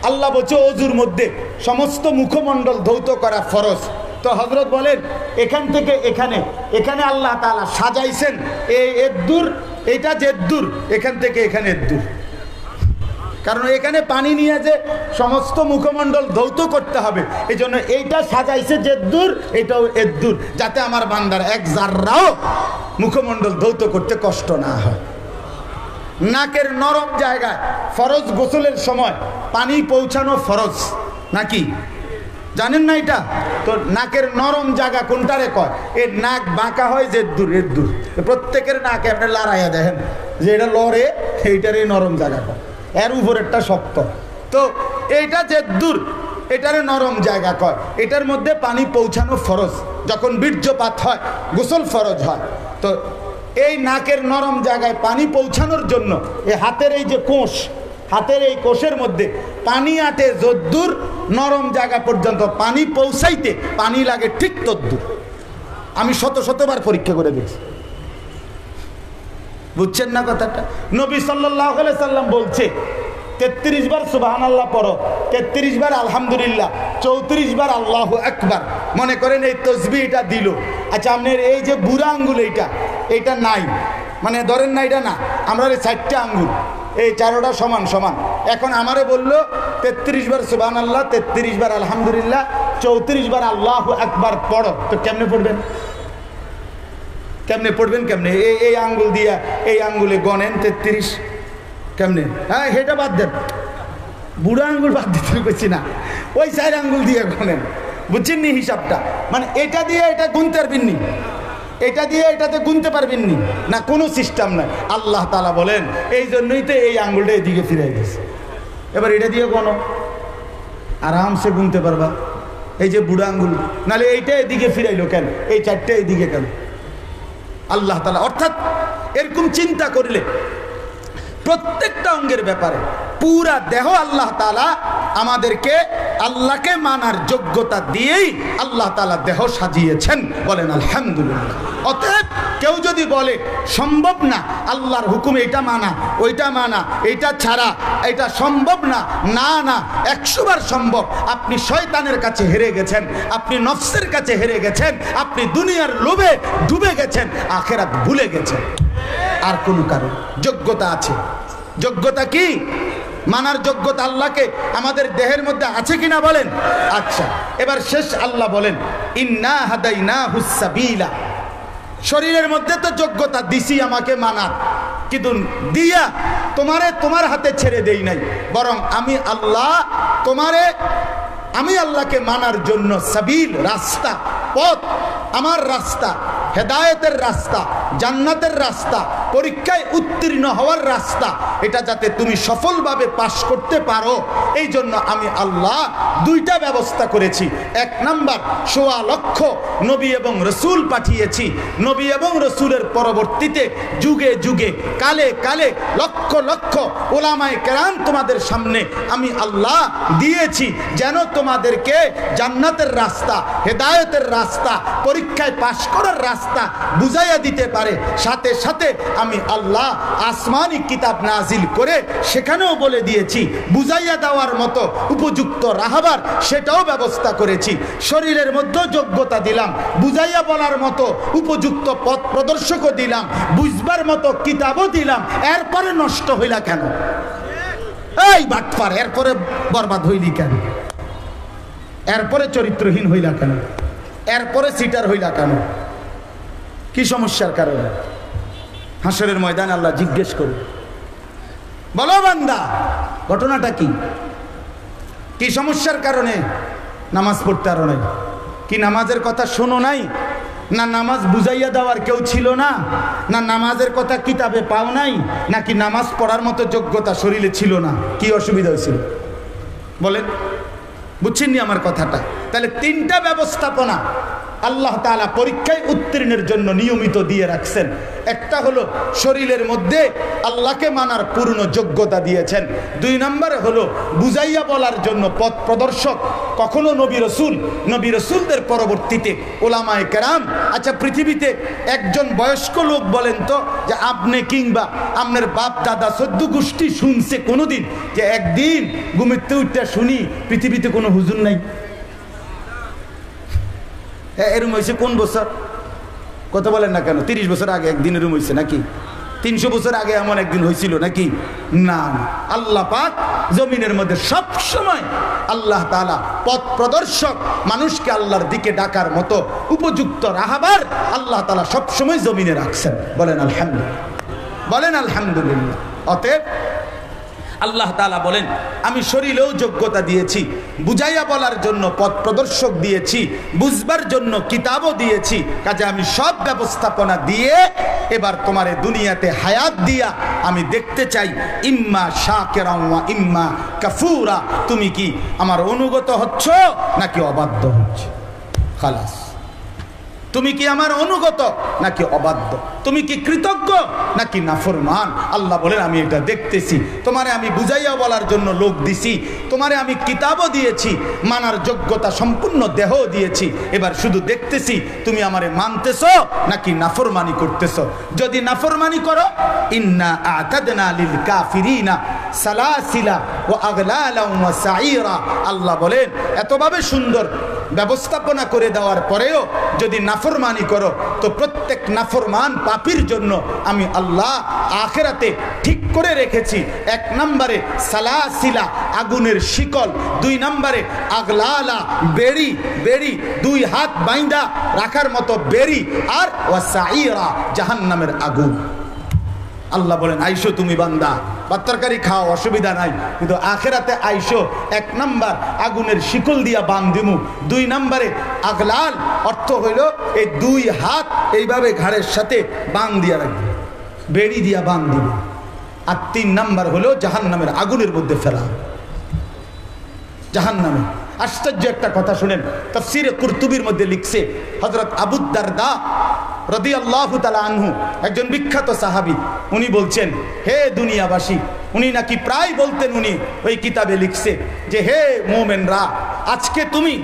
Speaker 1: আল্লাহ বলছে অজুর মধ্যে সমস্ত মুখমণ্ডল ধৌত করা ফরজ। তো হযরত বলেন এখান থেকে এখানে, এখানে আল্লাহ তাআলা সাজাইছেন এর দূর, এটা যে দূর, এখান থেকে এখানে দূর, কারণ এখানে পানি নিয়ে যে সমস্ত মুখমণ্ডল ধৌত করতে হবে, এই জন্য এইটা সাজাইছে যে দূর, এটাও এর দূর, যাতে আমার বান্দার এক জাররাও মুখমণ্ডল ধৌত করতে কষ্ট না হয়। নাকের নরম জায়গায় ফরজ গোসলের সময় পানি পৌঁছানো ফরজ নাকি জানেন না? এটা তো নাকের নরম জায়গা কোনটারে কয়? এর নাক বাঁকা হয় যে দূর, এর দূর, প্রত্যেকের নাক আপনি লড়াইয়া দেখেন যে এটা লড়ে, এইটারে নরম জায়গা কয়, এর উপরেরটা শক্ত। তো এইটা যে দূর, এটারে নরম জায়গা কয়। এটার মধ্যে পানি পৌঁছানো ফরজ, যখন বীর্যপাত হয় গোসল ফরজ হয়। তো এই নাকের নরম জায়গায় পানি পৌঁছানোর জন্য এই হাতের এই যে কোষ, হাতের এই কোষের মধ্যে পানি আটে যদ্দূর, নরম জায়গা পর্যন্ত পানি পৌঁছাইতে পানি লাগে ঠিক তদ্দূর। আমি শতবার পরীক্ষা করে দেখছি, বুঝছেন না কথাটা? নবী সাল্লাল্লাহু আলাইহি সাল্লাম বলছে 33 বার সুবহানাল্লাহ পড়ো, 33 বার আলহামদুলিল্লাহ, 34 বার আল্লাহু আকবার। মনে করেন এই তাসবিহটা দিল, আচ্ছা আপনার এই যে বুড়া আঙ্গুল এইটা নাই, মানে ধরেন না এটা না, আমরা এই 4টা আঙ্গুল, এই 4টা সমান সমান। এখন আমারে বললো 33 বার সুবহানাল্লাহ, 33 বার আলহামদুলিল্লাহ, 34 বার আল্লাহু আকবার পড়ো। তো কেমনে পড়বেন? কেমনে পড়বেন? কেমনে? এই আঙ্গুল দিয়া এই আঙ্গুলে গণেন 33 কেমনে? হ্যাঁ সেটা বাদ দেন, বুড়া আঙ্গুল বাদ দিতে করছি না, ওই 4 আঙ্গুল দিয়ে গণেন, বুঝছেন নি হিসাবটা? মানে এটা দিয়ে এটা গুনতে পারবেন নি, এটা দিয়ে এটাতে গুনতে পারবেন নি, না কোনো সিস্টেম নাই। আল্লাহ তাআলা বলেন এই জন্যই তো এই আঙ্গুলটা এদিকে ফিরাই দিয়েছে, এবার এটা দিয়ে গণো, আরামসে গুনতে পারবা। এই যে বুড়া আঙ্গুল, নাহলে এইটা এদিকে ফিরাইলো কেন, এই 4টা এদিকে কেন? আল্লাহ তাআলা, অর্থাৎ এরকম চিন্তা করলে প্রত্যেকটা অঙ্গের ব্যাপারে পুরা দেহ আল্লাহ তাআলা আমাদেরকে আল্লাহকে মানার যোগ্যতা দিয়েই আল্লাহ তাআলা দেহ সাজিয়েছেন, বলেন আলহামদুলিল্লাহ। অতএব কেউ যদি বলে সম্ভব না আল্লাহর হুকুম এটা মানা, ওইটা মানা, এটা ছাড়া এটা সম্ভব না, না না, 100 বার সম্ভব। আপনি শয়তানের কাছে হেরে গেছেন, আপনি নফসের কাছে হেরে গেছেন, আপনি দুনিয়ার লোভে ডুবে গেছেন, আখিরাত ভুলে গেছেন। আর কোন কারণ যোগ্যতা আছে? যোগ্যতা কি? মানার যোগ্যতা আল্লাহকে আমাদের দেহের মধ্যে আছে কিনা বলেন? আচ্ছা, এবার শেষ আল্লাহ বলেন ইন্না হাদাইনাহুস সাবিলা। শরীরের মধ্যে তো যোগ্যতা দিছি আমাকে মানার, কিন্তু দিয়া তোমার হাতে ছেড়ে দেই নাই, বরং আমি আল্লাহ আমি আল্লাহকে মানার জন্য সাবিল, রাস্তা, পথ, আমার রাস্তা, হেদায়েতের রাস্তা, জান্নাতের রাস্তা, পরীক্ষায় উত্তীর্ণ হওয়ার রাস্তা, এটা যাতে তুমি সফলভাবে পাশ করতে পারো, এই জন্য আমি আল্লাহ দুইটা ব্যবস্থা করেছি। এক নাম্বার, ১.৫ লক্ষ নবী এবং রসুল পাঠিয়েছি। নবী এবং রসুলের পরবর্তীতে যুগে যুগে কালে কালে লক্ষ লক্ষ ওলামায়ে কেরাম তোমাদের সামনে আমি আল্লাহ দিয়েছি, যেন তোমাদেরকে জান্নাতের রাস্তা, হেদায়েতের রাস্তা, পরীক্ষায় পাশ করার রাস্তা বুঝাইয়া দিতে পারে। সাথে সাথে আমি আল্লাহ আসমানি কিতাব নাজিল করে সেখানেও বলে দিয়েছি, বুঝাইয়া দেওয়ার মতো উপযুক্ত রাহাবার সেটাও ব্যবস্থা করেছি। শরীরের মধ্যে যোগ্যতা দিলাম, বুঝাইয়া বলার মতো উপযুক্ত পথ প্রদর্শকও দিলাম, বুঝবার মতো কিতাবও দিলাম। এরপরে নষ্ট হইলা কেন? এই বাটপার, এরপরে বরবাদ হইলি কেন? এরপরে চরিত্রহীন হইলা কেন? এরপরে সিটার হইলা কেন? কি সমস্যার কারণে? হাসরের ময়দানে আল্লাহ জিজ্ঞেস করবে, বলো বান্দা ঘটনাটা কি? কি সমস্যার কারণে নামাজ পড়তে আরো নাই? কি নামাজের কথা শোনো নাই? না নামাজ বুঝাইয়া দেওয়ার কেউ ছিল না? না নামাজের কথা কিতাবে পাও নাই? নাকি নামাজ পড়ার মতো যোগ্যতা শরীরে ছিল না? কি অসুবিধা হয়েছিল বলেন? বুঝছেননি আমার কথাটা? তাহলে তিনটা ব্যবস্থাপনা আল্লাহ তাআলা পরীক্ষায় উত্তীর্ণের জন্য নিয়মিত দিয়ে রাখছেন। একটা হলো শরীরের মধ্যে আল্লাহকে মানার পূর্ণ যোগ্যতা দিয়েছেন। 2 নম্বরে হলো বুঝাইয়া বলার জন্য পথ প্রদর্শক, কখনো নবী রসুলদের পরবর্তীতে ওলামায়ে কেরাম। আচ্ছা, পৃথিবীতে একজন বয়স্ক লোক বলেন তো, যে আপনি কিংবা আপনার বাপ দাদা 14 গোষ্ঠী শুনছে কোনোদিন যে একদিন ঘুমিতে উঠতে শুনি পৃথিবীতে কোনো হুজুর নাই? এরম হয়েছে কোন বছর? কথা বলেন না কেন? 30 বছর আগে একদিন এরম হয়েছে নাকি? 300 বছর আগে এমন একদিন হয়েছিল নাকি? না। আল্লাহ পাক জমিনের মধ্যে সব সময় আল্লাহ তাআলা পথ প্রদর্শক, মানুষকে আল্লাহর দিকে ডাকার মতো উপযুক্ত রাহাবার আল্লাহ তাআলা সব সময় জমিনে রাখছেন। বলেন আলহামদুলিল্লাহ, বলেন আলহামদুলিল্লাহ। অতএব আল্লাহ তাআলা বলেন, আমি শরীরেও যোগ্যতা দিয়েছি, বুঝাইয়া বলার জন্য পথ প্রদর্শক দিয়েছি, বুঝবার জন্য কিতাবও দিয়েছি। কাজে আমি সব ব্যবস্থাপনা দিয়ে এবার তোমারে দুনিয়াতে হায়াত দিয়া আমি দেখতে চাই, ইম্মা শাকিরান ওয়া ইম্মা কাফুরা, তুমি কি আমার অনুগত হচ্ছ নাকি অবাধ্য হচ্ছ? খালাস। তুমি কি আমার অনুগত নাকি অবাধ্য? তুমি কি কৃতজ্ঞ নাকি নাফরমান? আল্লাহ বলেন, আমি এটা দেখতেছি। তোমারে আমি বুঝাইয়া বলার জন্য লোক দিছি, তোমারে আমি কিতাবও দিয়েছি, মানার যোগ্যতা সম্পূর্ণ দেহ দিয়েছি। এবার শুধু দেখতেছি তুমি আমারে মানতেছো নাকি নাফরমানি করতেছো। যদি নাফরমানি করো, ইন্না আ'তাদনা লিল কাফিরিনা সালাসিলা ওয়া আগলালা ওয়া সাঈরা, আল্লাহ বলেন এতভাবে সুন্দর ব্যবস্থাপনা করে দেওয়ার পরেও যদি নাফরমানি করো, তো প্রত্যেক নাফরমান পাপীর জন্য আমি আল্লাহ আখিরাতে ঠিক করে রেখেছি। 1 নম্বরে সালাসিলা, আগুনের শিকল। 2 নম্বরে আগলালা, বেড়ি, 2 হাত বাইন্দা রাখার মতো বেড়ি। আর ওয়া সাঈরা, জাহান্নামের আগুন। আল্লাহ বলেন, আইসো তুমি বান্দা, ভাত তরকারি খাও, অসুবিধা নাই, কিন্তু আখেরাতে আইসো 1 নাম্বার আগুনের শিকল দিয়া বান্ধিমু। 2 নম্বরে আগলাল, অর্থ হইল এই 2 হাত এইভাবে ঘাড়ের সাথে বাঁধ দিয়া রাখবে, বেড়ি দিয়া বাঁধ দিবে। আর 3 নাম্বার হলো জাহান্নামের আগুনের মধ্যে ফেলা, জাহান্নামে। আশ্চর্য একটা কথা শুনেন, তাফসীরে কুরতুবির মধ্যে লিখছে, হযরত আবু দারদা রাদিয়াল্লাহু তাআলা আনহু, একজন বিখ্যাত সাহাবী, উনি বলছেন, হে দুনিয়াবাসী, উনি নাকি প্রায় বলতেন, উনি ওই কিতাবে লিখছে যে, হে মুমিনরা, আজকে তুমি,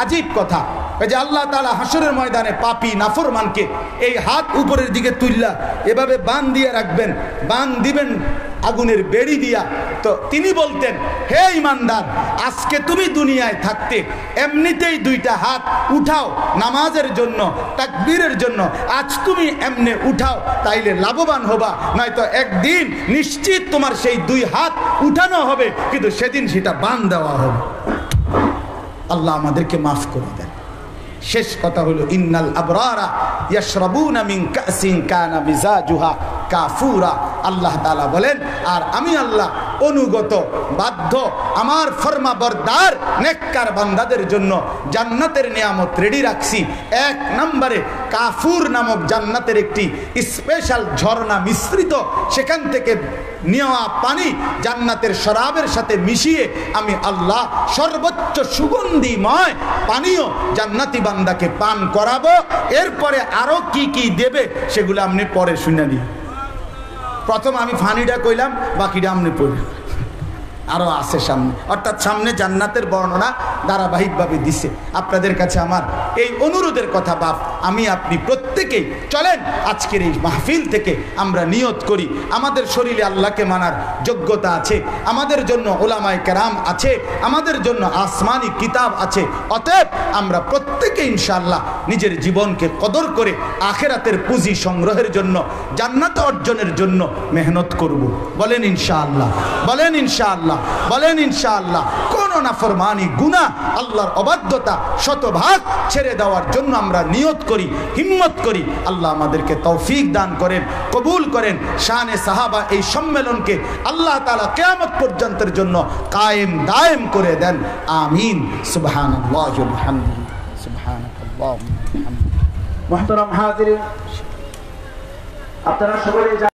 Speaker 1: আজীব কথা, যে আল্লাহ তাআলা হাসরের ময়দানে পাপী নাফরমানকে এই হাত উপরের দিকে তুললা এভাবে বাঁধ দিয়ে রাখবেন, বাঁধ দিবেন আগুনের বেড়ি দিয়া। তো তিনি বলতেন, হে ঈমানদার, আজকে তুমি দুনিয়ায় থাকতে এমনিতেই 2টা হাত উঠাও নামাজের জন্য, তাকবীরের জন্য। আজ তুমি এমনে উঠাও, তাইলে লাভবান হবা, নয়তো একদিন নিশ্চিত তোমার সেই 2 হাত উঠানো হবে, কিন্তু সেদিন সেটা বাঁধ দেওয়া হবে। আল্লাহ আমাদেরকে মাফ করে দেন। শেষ কথা হলো, ইন্নাল আবরারা ইয়াশরাবুনা মিন কাসিন কানা মিজাজুহা কাফুরা। আল্লাহ তাআলা বলেন, আর আমি আল্লাহ অনুগত বাধ্য আমার ফরমাবরদার নেককার বান্দাদের জন্য জান্নাতের নিয়ামত রেডি রাখছি। 1 নম্বরে কাফুর নামক জান্নাতের একটি স্পেশাল ঝর্ণা মিশ্রিত, সেখান থেকে নেওয়া পানি জান্নাতের শরাবের সাথে মিশিয়ে আমি আল্লাহ সর্বোচ্চ সুগন্ধিময় পানীয় জান্নাতি বান্দাকে পান করাবো। এরপরে আরো কি কি দেবে সেগুলো আপনি পরে শুনে নিন। প্রথম আমি ফানিটা কইলাম, বাকিটা আপনি পড়লেন, আরো আছে সামনে। অর্থাৎ সামনে জান্নাতের বর্ণনা ধারাবাহিকভাবে দিছে। আপনাদের কাছে আমার এই অনুরোধের কথা বাপ, আমি আপনি প্রত্যেকেই চলেন আজকের এই মাহফিল থেকে আমরা নিয়ত করি আমাদের শরীরে আল্লাহকে মানার যোগ্যতা আছে, আমাদের জন্য ওলামায়ে কেরাম আছে, আমাদের জন্য আসমানি কিতাব আছে। অতএব আমরা প্রত্যেকে ইনশাআল্লাহ নিজের জীবনকে কদর করে আখিরাতের পুঁজি সংগ্রহের জন্য, জান্নাত অর্জনের জন্য মেহনত করব। বলেন ইনশাআল্লাহ, বলেন ইনশাআল্লাহ, বলেন ইনশাআল্লাহ। কোন নাফরমানি, গুনাহ, আল্লাহর অবাধ্যতা শতভাগ ছেড়ে দেওয়ার জন্য আমরা নিয়ত করি, হিম্মত করি। আল্লাহ আমাদেরকে তৌফিক দান করেন, কবুল করেন। শানে সাহাবা এই সম্মেলনকে আল্লাহ তাআলা কিয়ামত পর্যন্তের জন্য কায়েম দায়েম করে দেন। আমিন। সুবহানাল্লাহি ওয়া বিহামদিহি, সুবহানাকাল্লাহুম্মা ওয়া বিহামদিহি।
Speaker 3: মুহতারাম হাজিরিন, আপনারা সকলে